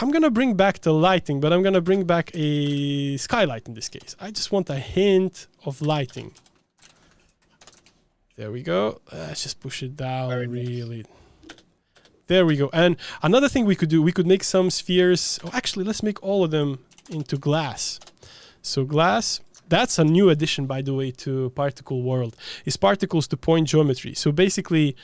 I'm gonna bring back the lighting, but I'm gonna bring back a skylight in this case. I just want a hint of lighting. There we go. Let's just push it down really. There we go. And another thing we could do, we could make some spheres. Oh, actually, let's make all of them into glass. So glass, that's a new addition, by the way, to particle world, is particles to point geometry. So basically,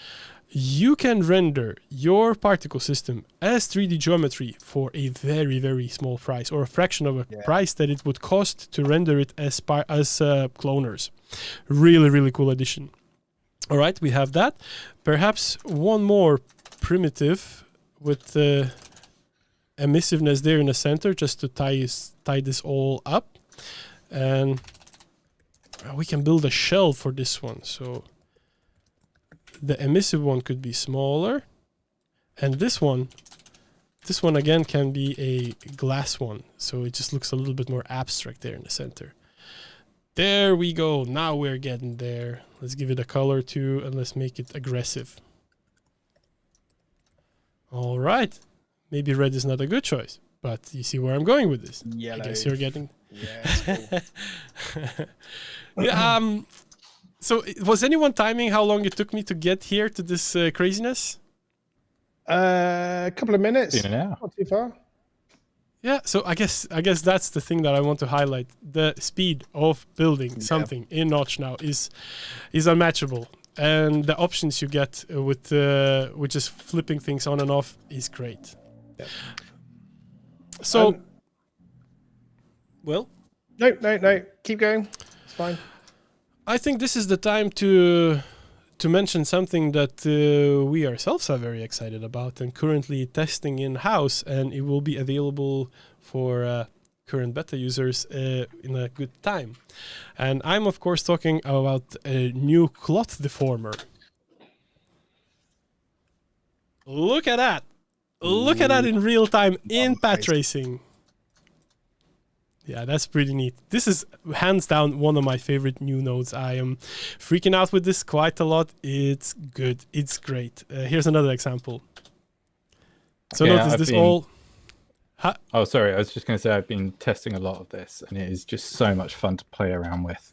you can render your particle system as 3D geometry for a very, very small price, or a fraction of a price that it would cost to render it as cloners. Really, really cool addition. All right, we have that. Perhaps one more primitive with the emissiveness there in the center, just to tie this all up. And we can build a shell for this one. So the emissive one could be smaller, and this one again can be a glass one, so it just looks a little bit more abstract there in the center. There we go. Now we're getting there. Let's give it a color too, and let's make it aggressive. All right. Maybe red is not a good choice, but you see where I'm going with this. Yellow. I guess you're getting. Yeah. Cool. Yeah. So was anyone timing how long it took me to get here to this craziness? A couple of minutes. In and out. Not too far. Yeah, so I guess that's the thing that I want to highlight. The speed of building something in Notch now is unmatchable, and the options you get with just flipping things on and off is great. Yep. So, well, no, keep going. It's fine. I think this is the time to mention something that we ourselves are very excited about and currently testing in-house, and it will be available for current beta users in a good time. And I'm, of course, talking about a new cloth deformer. Look at that. Look at that in real time in path tracing. Yeah, that's pretty neat. This is hands down one of my favorite new nodes. I am freaking out with this quite a lot. It's good. It's great. Here's another example. So notice this all... Oh, sorry. I was just going to say I've been testing a lot of this, and it is just so much fun to play around with.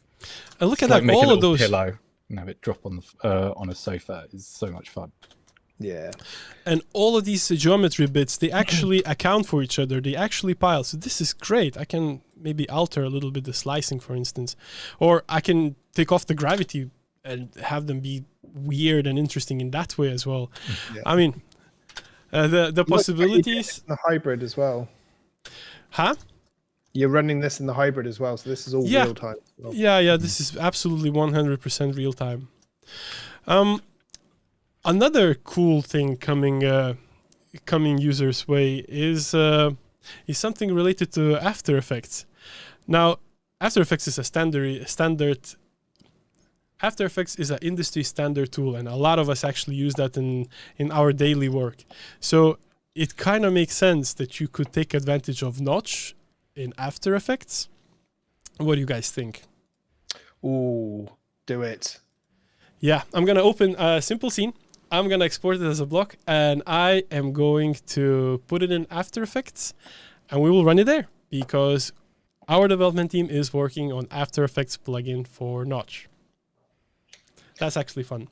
And look at that. All of those... pillow and have it drop on a sofa is so much fun. Yeah. And all of these geometry bits, they actually account for each other. They actually pile. So this is great. I can maybe alter a little bit the slicing, for instance. Or I can take off the gravity and have them be weird and interesting in that way as well. Yeah. I mean, the possibilities... The hybrid as well. Huh? You're running this in the hybrid as well. So this is all real time. Well. Yeah. This is absolutely 100% real time. Another cool thing coming users' way is something related to After Effects. Now, After Effects is a standard. After Effects is an industry standard tool, and a lot of us actually use that in our daily work. So it kind of makes sense that you could take advantage of Notch in After Effects. What do you guys think? Ooh, do it. Yeah, I'm gonna open a simple scene. I'm going to export it as a block, and I am going to put it in After Effects, and we will run it there, because our development team is working on After Effects plugin for Notch. That's actually fun.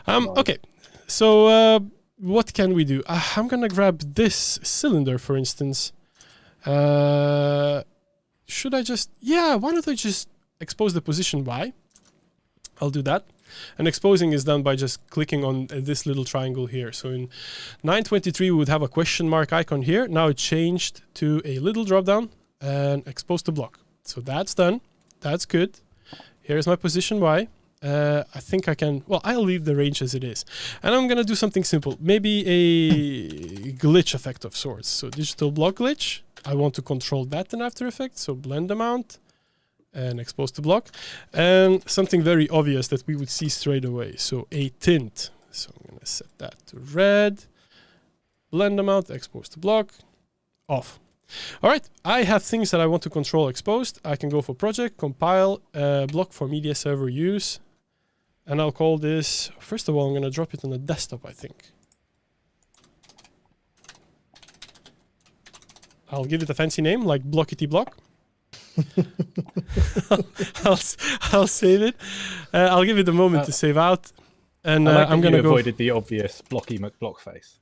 Okay, so what can we do? I'm gonna grab this cylinder, for instance. Should I just... Yeah, why don't I just expose the position Y? I'll do that. And exposing is done by just clicking on this little triangle here. So in 923, we would have a question mark icon here. Now it changed to a little drop down and expose to block. So that's done. That's good. Here's my position Y. I think I can... Well, I'll leave the range as it is. And I'm going to do something simple. Maybe a glitch effect of sorts. So digital block glitch. I want to control that in After Effects. So blend amount. And expose to block, and something very obvious that we would see straight away. So a tint. So I'm going to set that to red. Blend amount, expose to block, off. All right, I have things that I want to control exposed. I can go for project, compile, block for media server use. And I'll call this, first of all, I'm going to drop it on the desktop, I think. I'll give it a fancy name like Blockity Block. I'll save it. I'll give it a moment to save out, and I'm gonna go. Avoided the obvious Blocky McBlock face.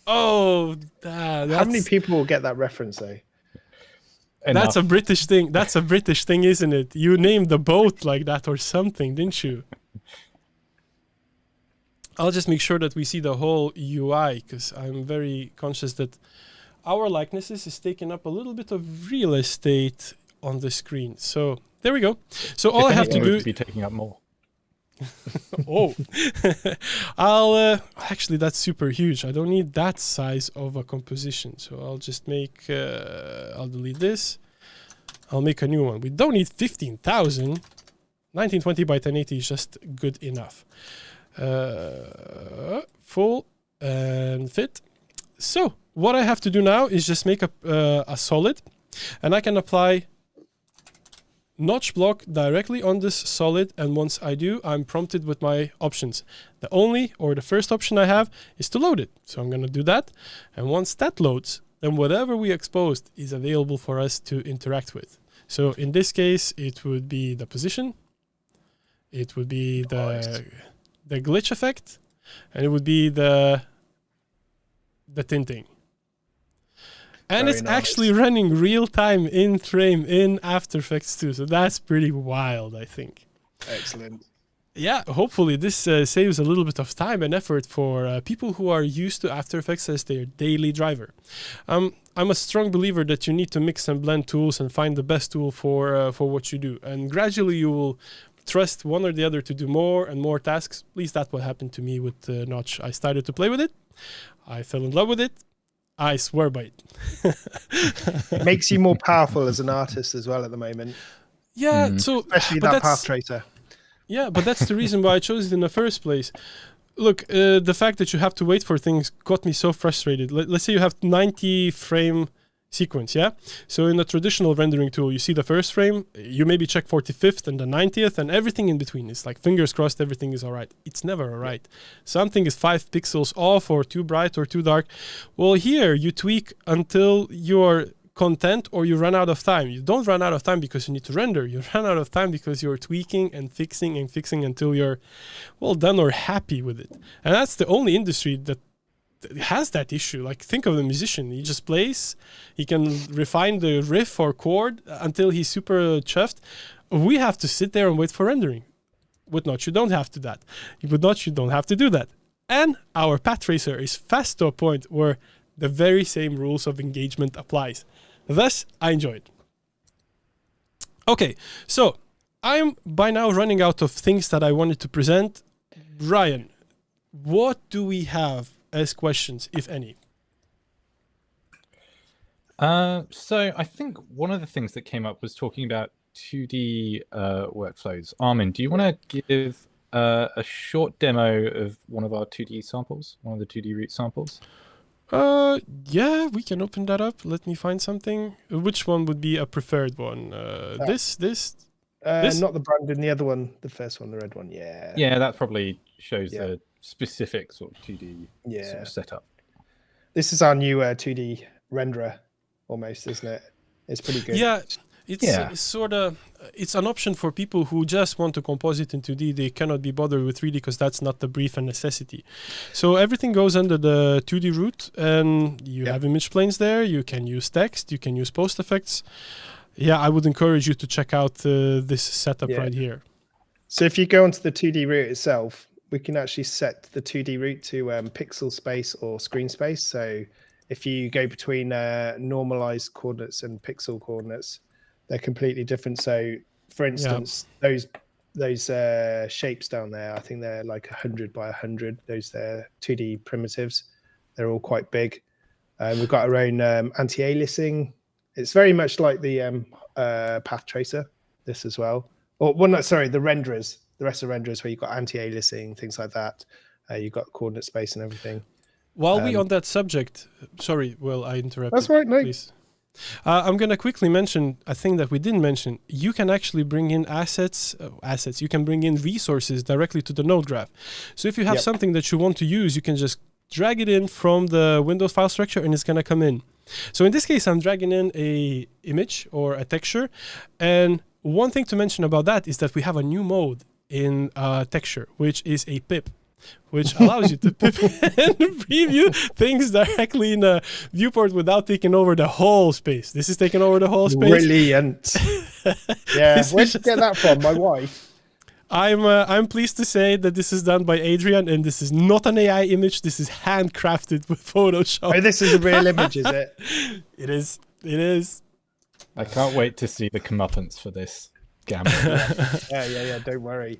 Oh, how many people will get that reference though? That's a British thing. That's a British thing, isn't it? You named the boat like that or something, didn't you? I'll just make sure that we see the whole UI because I'm very conscious that our likenesses is taking up a little bit of real estate on the screen. So there we go. So all I have to do... be taking up more. Oh. I'll... actually, that's super huge. I don't need that size of a composition. So I'll just make... I'll delete this. I'll make a new one. We don't need 15,000. 1920 by 1080 is just good enough. Full and fit. So what I have to do now is just make a solid, and I can apply notch block directly on this solid. And once I do, I'm prompted with my options. The only or the first option I have is to load it. So I'm going to do that. And once that loads, then whatever we exposed is available for us to interact with. So in this case, it would be the position. It would be the glitch effect, and it would be the tinting. And very it's actually running real time in frame in After Effects too. So that's pretty wild, I think. Excellent. Yeah, hopefully this saves a little bit of time and effort for people who are used to After Effects as their daily driver. I'm a strong believer that you need to mix and blend tools and find the best tool for what you do. And gradually you will trust one or the other to do more and more tasks. At least that's what happened to me with Notch. I started to play with it. I fell in love with it. I swear by it. It makes you more powerful as an artist as well at the moment. Yeah, so especially that path tracer. Yeah, but that's the reason why I chose it in the first place. Look, the fact that you have to wait for things got me so frustrated. Let's say you have 90 frame sequence, yeah? So in a traditional rendering tool, you see the first frame, you maybe check 45th and the 90th and everything in between. It's like fingers crossed everything is all right. It's never all right. Something is 5 pixels off or too bright or too dark. Well, here you tweak until you're content or you run out of time. You don't run out of time because you need to render. You run out of time because you're tweaking and fixing until you're, well, done or happy with it. And that's the only industry that has that issue. Like, think of the musician. He just plays. He can refine the riff or chord until he's super chuffed. We have to sit there and wait for rendering. With Notch, you don't have to do that. With Notch, you don't have to do that. And our path tracer is fast to a point where the very same rules of engagement applies. Thus, I enjoy it. Okay, so I'm by now running out of things that I wanted to present. Ryan, what do we have as questions, if any? So I think one of the things that came up was talking about 2D workflows. Armin, do you want to give a short demo of one of our 2D samples, one of the 2D root samples? Yeah, we can open that up. Let me find something. Which one would be a preferred one? This? Not the Brandon, the other one, the first one, the red one. Yeah. Yeah, that probably shows the specific sort of 2D sort of setup. This is our new 2D renderer, almost, isn't it? It's pretty good. Yeah, it's sort of it's an option for people who just want to composite in 2D. They cannot be bothered with 3D because that's not the brief and necessity. So everything goes under the 2D root, and you have image planes there. You can use text. You can use post effects. Yeah, I would encourage you to check out this setup right here. So if you go onto the 2D root itself, we can actually set the 2D root to pixel space or screen space. So if you go between normalized coordinates and pixel coordinates, they're completely different. So for instance, those shapes down there, I think they're like 100 by 100. Those they're 2D primitives. They're all quite big. We've got our own anti-aliasing. It's very much like the path tracer, this as well. Or well, no, sorry, the renderers, the rest of the renderers where you've got anti-aliasing, things like that. You've got coordinate space and everything. While we on that subject, sorry, Will, I interrupted. That's right, no. Please. I'm going to quickly mention a thing that we didn't mention. You can actually bring in assets. You can bring in resources directly to the node graph. So if you have something that you want to use, you can just drag it in from the Windows file structure and it's going to come in. So in this case, I'm dragging in a image or a texture. And one thing to mention about that is that we have a new mode in texture, which is a pip, which allows you to pip and preview things directly in a viewport without taking over the whole space. This is taking over the whole space. Brilliant. Yeah, where'd you get that from? My wife. I'm pleased to say that this is done by Adrian, and this is not an AI image. This is handcrafted with Photoshop. Oh, this is a real image, is it? It is. It is. I can't wait to see the comeuppance for this gamble. Yeah. Don't worry.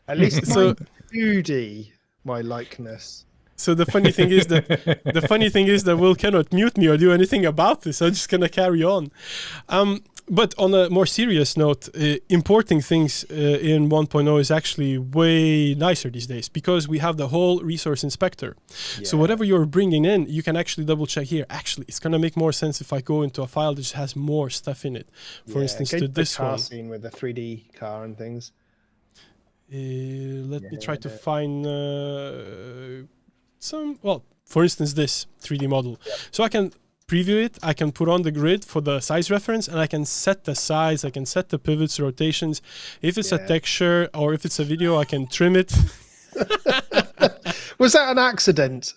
At least so 2D, my likeness. So the funny thing is that Will cannot mute me or do anything about this. I'm just gonna carry on. But on a more serious note, importing things in 1.0 is actually way nicer these days because we have the whole resource inspector. Yeah. So whatever you're bringing in, you can actually double check here. Actually, it's going to make more sense if I go into a file that just has more stuff in it. For instance, to this car one. Scene with the 3D car and things. Let me try to find some, well, for instance, this 3D model. Yep. So I can preview it, I can put on the grid for the size reference, and I can set the size, I can set the pivots, rotations. If it's a texture or if it's a video, I can trim it. Was that an accident?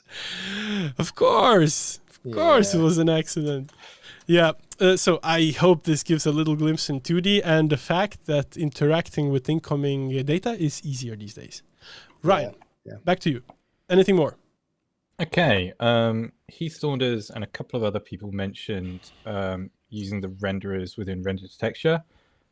Of course it was an accident. Yeah, so I hope this gives a little glimpse in 2D and the fact that interacting with incoming data is easier these days. Ryan, back to you. Anything more? Okay, Heath Saunders and a couple of other people mentioned using the renderers within render to texture.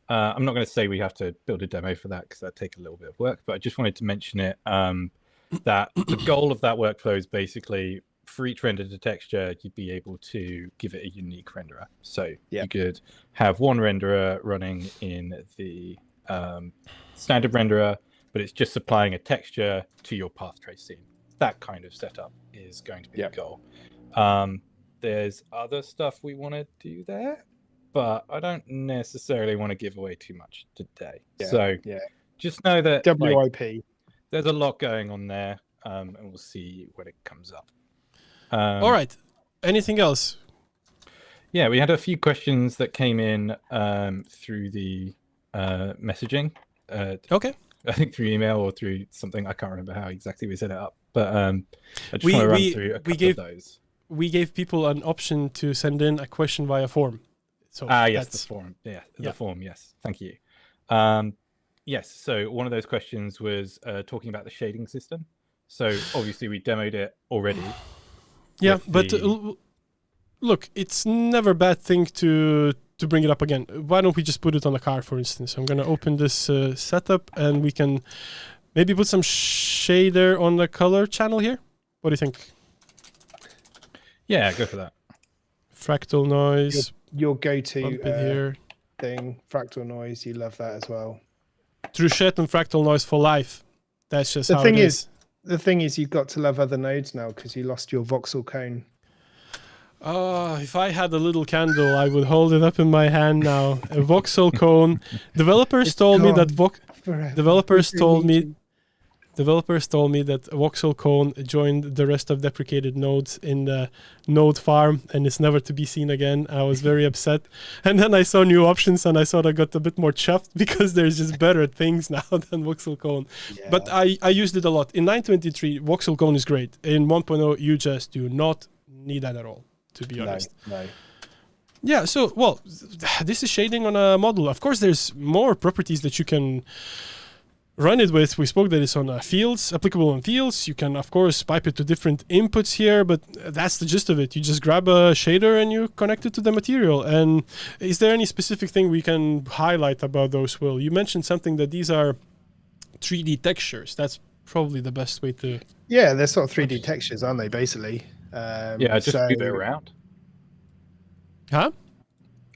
I'm not going to say we have to build a demo for that because that'd take a little bit of work, but I just wanted to mention it, that the goal of that workflow is basically for each render to texture, you'd be able to give it a unique renderer. So you could have one renderer running in the standard renderer, but it's just supplying a texture to your path trace scene. That kind of setup is going to be the goal. There's other stuff we want to do there, but I don't necessarily want to give away too much today. Just know that WIP. There's a lot going on there, and we'll see when it comes up. All right. Anything else? Yeah, we had a few questions that came in through the messaging. Okay. I think through email or through something. I can't remember how exactly we set it up. But I just want to run through a couple of those. We gave people an option to send in a question via form. So yes, the form. Yeah, the form. Yes, thank you. Yes, so one of those questions was talking about the shading system. So obviously we demoed it already. Yeah, but look, it's never a bad thing to bring it up again. Why don't we just put it on a car, for instance? I'm going to open this setup and we can maybe put some shader on the color channel here. What do you think? Yeah, go for that. Fractal noise. Your go-to here. thing, fractal noise. You love that as well. Truchette and fractal noise for life. That's just how it is. The thing is, you've got to love other nodes now because you lost your voxel cone. If I had a little candle, I would hold it up in my hand now. A voxel cone. Developers told me that developers told me that voxel cone joined the rest of deprecated nodes in the node farm and is never to be seen again. I was very upset. And then I saw new options and I thought I got a bit more chuffed because there's just better things now than voxel cone. Yeah. But I used it a lot. In 9.23, voxel cone is great. In 1.0, you just do not need that at all, to be honest. No. Yeah, so, well, this is shading on a model. Of course, there's more properties that you can run it with. We spoke that it's on fields, applicable on fields. You can, of course, pipe it to different inputs here, but that's the gist of it. You just grab a shader and you connect it to the material. And is there any specific thing we can highlight about those, Will? You mentioned something that these are 3D textures. That's probably the best way to... Yeah, they're sort of 3D textures, aren't they, basically? Just move it around. Huh?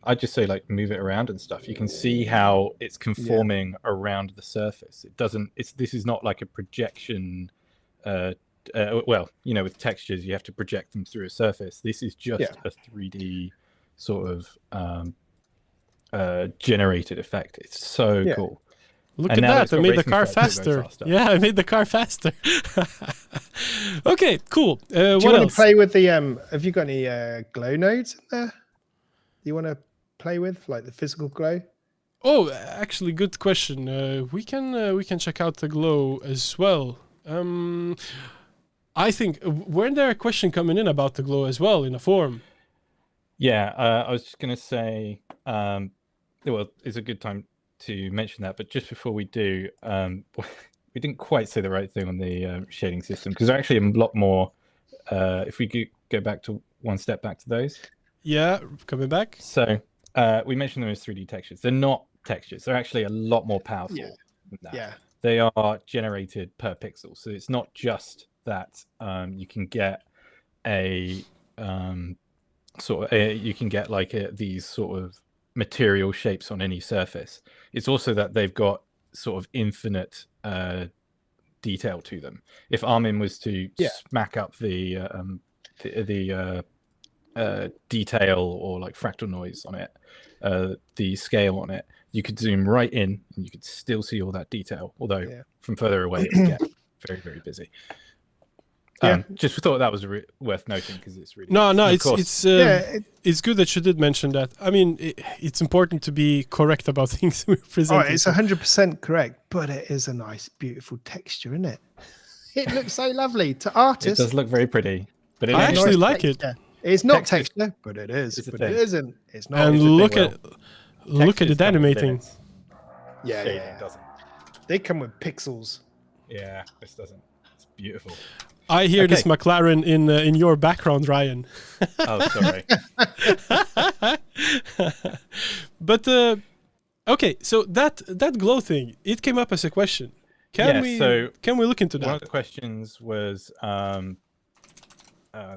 I'd just say like move it around and stuff. You can see how it's conforming around the surface. It doesn't. This is not like a projection. Well, you know, with textures, you have to project them through a surface. This is just a 3D sort of generated effect. It's so cool. Look at that, I made the car faster. Yeah, I made the car faster. Okay, cool. Do you what want else? to play with the, have you got any glow nodes in there? Do you want to play with, like the physical glow? Oh, actually, good question. We can check out the glow as well. I think, weren't there a question coming in about the glow as well in a forum? Yeah, I was just going to say, well, it's a good time to mention that, but just before we do, we didn't quite say the right thing on the shading system, because they're actually a lot more, if we go back to one step back to those. Yeah, coming back. So we mentioned them as 3D textures. They're not textures. They're actually a lot more powerful than that. Yeah. They are generated per pixel. So it's not just that you can get a you can get like these sort of material shapes on any surface. It's also that they've got sort of infinite detail to them. If Armin was to smack up the detail or like fractal noise on it, the scale on it, you could zoom right in and you could still see all that detail, although from further away it would get very, very busy. Just thought that was worth noting because it's really it's good that you did mention that. I mean, it's important to be correct about things we're presenting. Oh, it's 100% correct, but it is a nice, beautiful texture, isn't it? It looks so lovely to artists. It does look very pretty, but I actually like it. It's not texture, but it is. But it isn't. It's not. And look at it animating. Yeah. Doesn't. They come with pixels. Yeah, this doesn't. It's beautiful. I hear this McLaren in your background, Ryan. Oh, sorry. But okay, so that glow thing, it came up as a question. Can we look into that? One of the questions was, let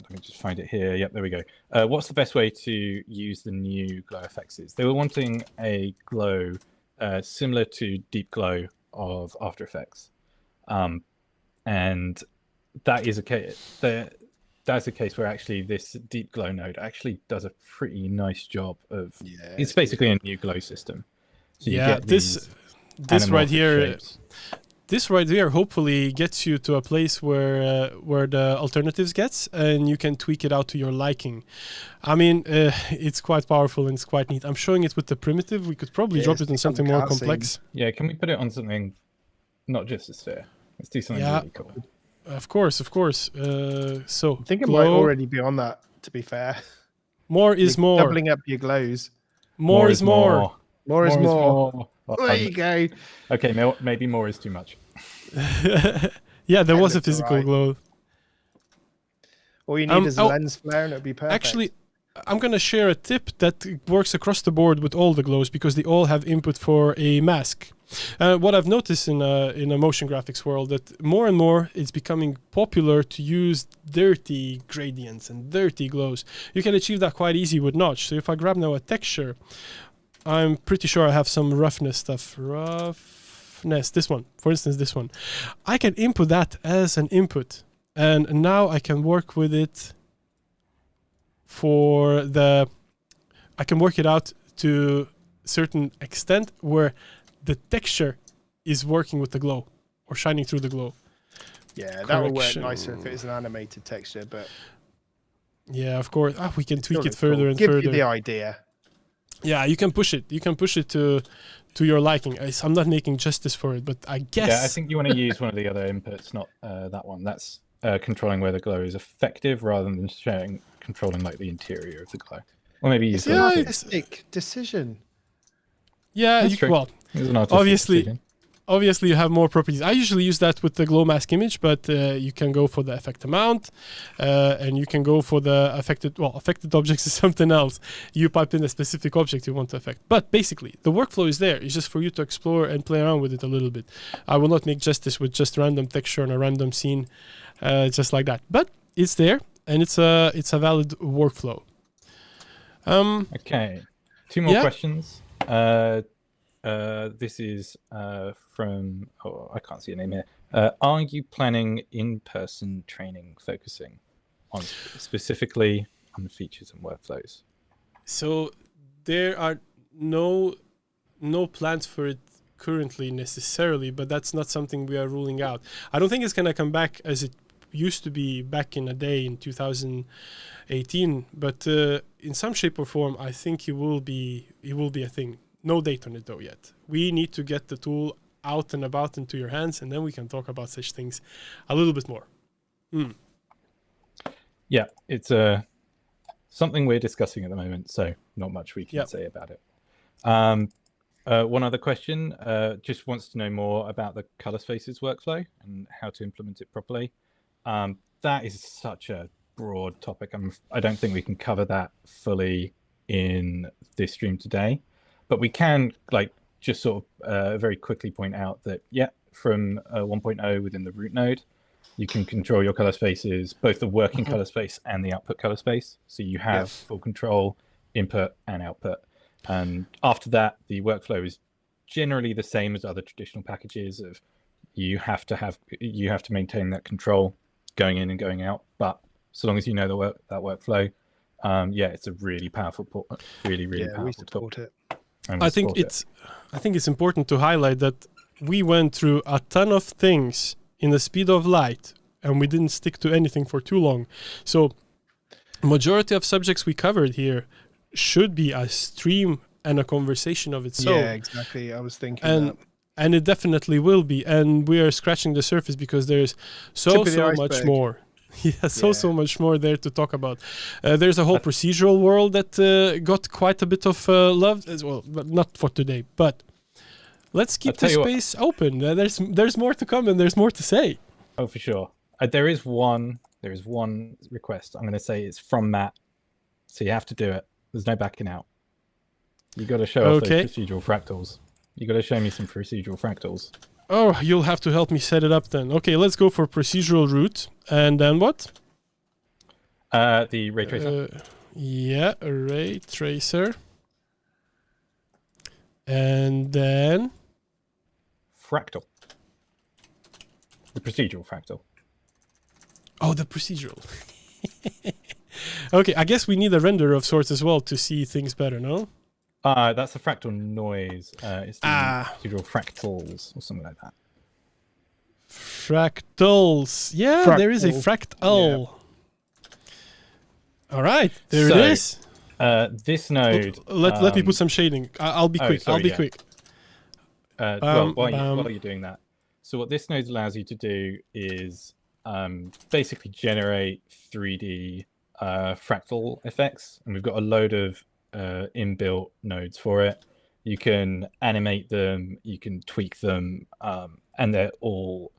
me just find it here. Yep, there we go. What's the best way to use the new glow effects? They were wanting a glow similar to deep glow of After Effects, and that is a case. That's a case where actually this deep glow node actually does a pretty nice job of. Yeah, it's basically a new glow system. So you get this right here. Shapes. This right here hopefully gets you to a place where the alternatives gets, and you can tweak it out to your liking. I mean, it's quite powerful and it's quite neat. I'm showing it with the primitive. We could probably drop it on something more complex. Yeah, can we put it on something, not just a sphere? Let's do something really cool. Of course. So I think it might already be on that, to be fair. More is more. Doubling up your glows. More is more. More is more. There you go. Okay, maybe more is too much. Yeah, there was a physical glow. All you need is a lens flare and it'll be perfect. Actually, I'm going to share a tip that works across the board with all the glows because they all have input for a mask. What I've noticed in a motion graphics world that more and more it's becoming popular to use dirty gradients and dirty glows. You can achieve that quite easy with Notch. So if I grab now a texture, I'm pretty sure I have some roughness stuff. This one, for instance, this one. I can input that as an input. And now I can work with it I can work it out to a certain extent where the texture is working with the glow or shining through the glow. Yeah, that would work correction. nicer if it is an animated texture, but Yeah, of course. We can tweak still it looks cool. further and Give further. you the idea. Yeah, you can push it. You can push it to your liking. I'm not making justice for it, but I guess. Yeah, I think you want to use one of the other inputs, not that one. That's controlling whether glow is effective rather than controlling like the interior of the glow. Or maybe use It's an the artistic decision. Yeah, That's true. well, It's an artistic decision. obviously you have more properties. I usually use that with the glow mask image, but you can go for the effect amount, and you can go for the affected objects is something else. You pipe in a specific object you want to affect. But basically, the workflow is there. It's just for you to explore and play around with it a little bit. I will not make justice with just random texture and a random scene, just like that. But it's there, and it's a valid workflow. Okay, 2 more Yeah. questions. This is from, I can't see a name here. Are you planning in-person training focusing on specifically on features and workflows? So there are no plans for it currently necessarily, but that's not something we are ruling out. I don't think it's going to come back as it used to be back in a day in 2018, but in some shape or form, I think it will be a thing. No date on it though yet. We need to get the tool out and about into your hands, and then we can talk about such things a little bit more. Yeah, it's something we're discussing at the moment, so not much we can say about it. One other question, just wants to know more about the color spaces workflow and how to implement it properly. That is such a broad topic. I don't think we can cover that fully in this stream today, but we can just sort of very quickly point out that, from 1.0 within the root node, you can control your color spaces, both the working color space and the output color space. So you have full control, input and output. And after that, the workflow is generally the same as other traditional packages of you have to maintain that control going in and going out. But so long as you know that workflow, it's a really powerful really powerful we support tool. it. And I think it's important to highlight that we went through a ton of things in the speed of light, and we didn't stick to anything for too long. So majority of subjects we covered here should be a stream and a conversation of its own. Yeah, exactly. I was thinking that. And it definitely will be. And we are scratching the surface because there's so much more. So much more there to talk about. There's a whole procedural world that got quite a bit of love as well, but not for today. But let's keep the space open. There's more to come and there's more to say. Oh, for sure. There is one request. I'm going to say it's from Matt, so you have to do it. There's no backing out. You got to show off those procedural fractals. You got to show me some procedural fractals. Oh, you'll have to help me set it up then. Okay, let's go for procedural root. And then what? The ray tracer. A ray tracer. And then? Fractal. The procedural fractal. Oh, the procedural. Okay, I guess we need a render of sorts as well to see things better, no? That's the fractal noise. It's the procedural fractals or something like that. Fractals. Yeah, there is a fractal. Yeah. All right, there it is. This node. Let me put some shading. I'll be quick. I'll be quick. While you're doing that, so what this node allows you to do is basically generate 3D fractal effects, and we've got a load of inbuilt nodes for it. You can animate them, you can tweak them, and they're all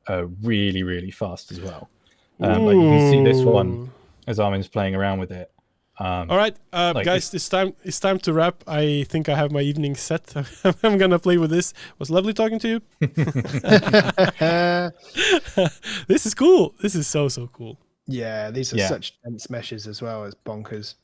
really fast as well. Like you can see this one as Armin's playing around with it. All right, guys, it's time to wrap. I think I have my evening set. I'm gonna play with this. It was lovely talking to you. This is cool. This is so cool. Yeah, these are such dense meshes as well as bonkers.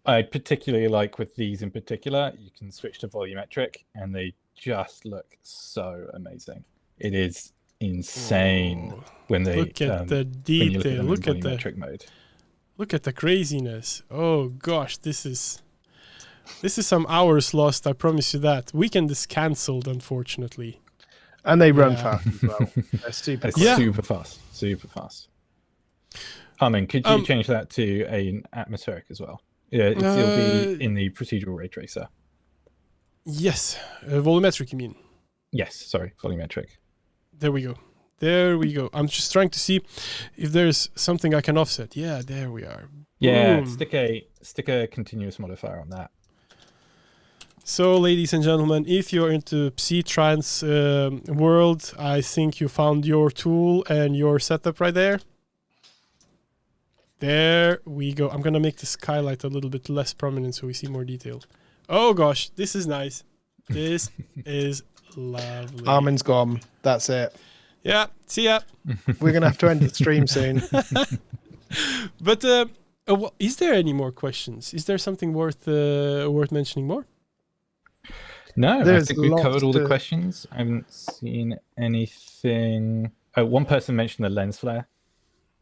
I particularly like with these in particular, you can switch to volumetric and they just look so amazing. It is insane when they look at the detail. Look at volumetric mode. Look at the craziness. Oh gosh, this is some hours lost. I promise you that. Weekend is cancelled, unfortunately. And they run Yeah. fast as well. They're super It's quick. Yeah. super fast, super fast. Armin, could you change that to an atmospheric as well? Yeah, it'll be in the procedural ray tracer. Yes, volumetric, you mean? Yes, sorry, volumetric. There we go. There we go. I'm just trying to see if there's something I can offset. Yeah, there we are. Yeah, Boom. stick a continuous modifier on that. So, ladies and gentlemen, if you're into Psytrance world, I think you found your tool and your setup right there. There we go. I'm gonna make the skylight a little bit less prominent so we see more detail. Oh gosh, this is nice. This is lovely. Armin's gone. That's it. Yeah, see ya. We're going to have to end the stream soon. But is there any more questions? Is there something worth mentioning more? No, I There's think we've covered all the lots to- questions. I haven't seen anything. Oh, one person mentioned the lens flare.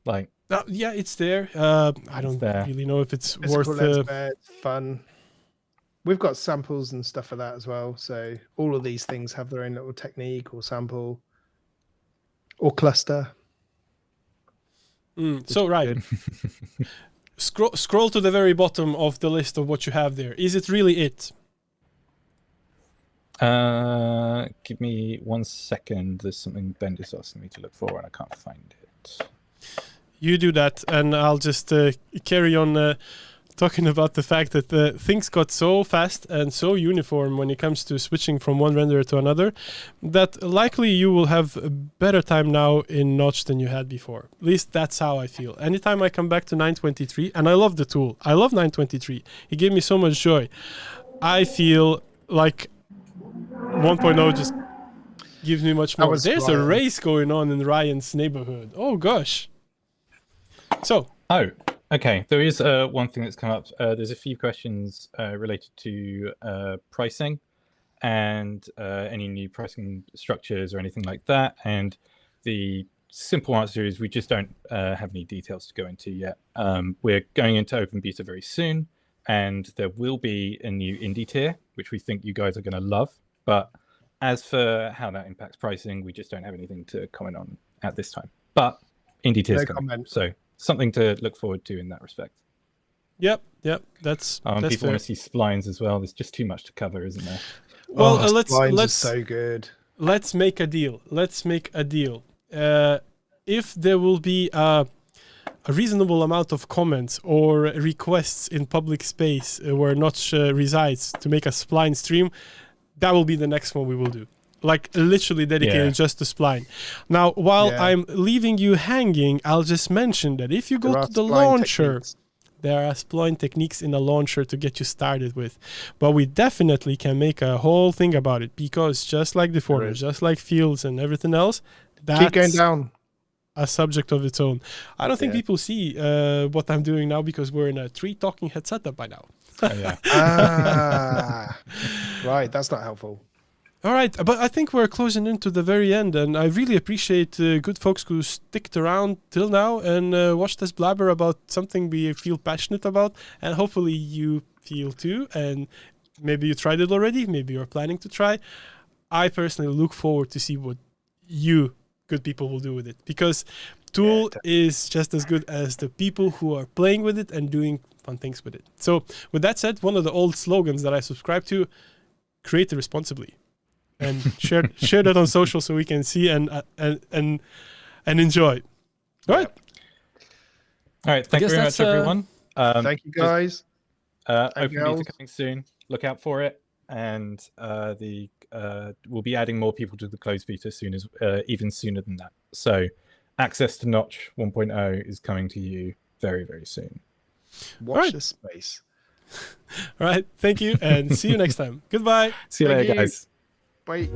Like, Yeah, it's there. I don't there. really know if it's Physical worth. lens flare, it's fun. We've got samples and stuff for that as well. So all of these things have their own little technique or sample or cluster. So right, scroll to the very bottom of the list of what you have there. Is it really it? give me 1 second. There's something Bender's asking me to look for, and I can't find it. You do that, and I'll just carry on talking about the fact that things got so fast and so uniform when it comes to switching from one renderer to another that likely you will have a better time now in Notch than you had before. At least that's how I feel. Anytime I come back to 923, and I love the tool. I love 923. It gave me so much joy. I feel like 1.0 just gives me much more. There's a race going on in Ryan's neighborhood. Oh gosh. So. Oh, okay. There is one thing that's come up. There's a few questions related to pricing and any new pricing structures or anything like that. And the simple answer is we just don't have any details to go into yet. We're going into open beta very soon, and there will be a new indie tier, which we think you guys are going to love. But as for how that impacts pricing, we just don't have anything to comment on at this time. But indie tier is coming, so something to look forward to in that respect. Yep. That's people fair. want to see splines as well. There's just too much to cover, isn't there? Well, splines let's are so good. Let's make a deal. If there will be a reasonable amount of comments or requests in public space where Notch resides to make a spline stream, that will be the next one we will do. Like literally dedicated just to spline. Now, while I'm leaving you hanging, I'll just mention that if you go to the launcher, there are spline techniques in the launcher to get you started with. But we definitely can make a whole thing about it, because just like deformers, just like fields and everything else, that's keep going down. A subject of its own. I don't think people see what I'm doing now because we're in a 3 talking head setup by now. Right, that's not helpful. All right, but I think we're closing into the very end, and I really appreciate good folks who sticked around till now and watched us blabber about something we feel passionate about, and hopefully you feel too, and maybe you tried it already, maybe you're planning to try. I personally look forward to see what you good people will do with it, because tool is just as good as the people who are playing with it and doing fun things with it. So with that said, one of the old slogans that I subscribe to, create it responsibly. And share that on social so we can see and enjoy. All right. All right. Thank you very much, everyone. Thank you, guys. Open beta coming soon. Look out for it. And we'll be adding more people to the closed beta soon, even sooner than that. So access to Notch 1.0 is coming to you very, very soon. Watch this space. All right. Thank you, and see you next time. Goodbye. See you later, guys. Bye.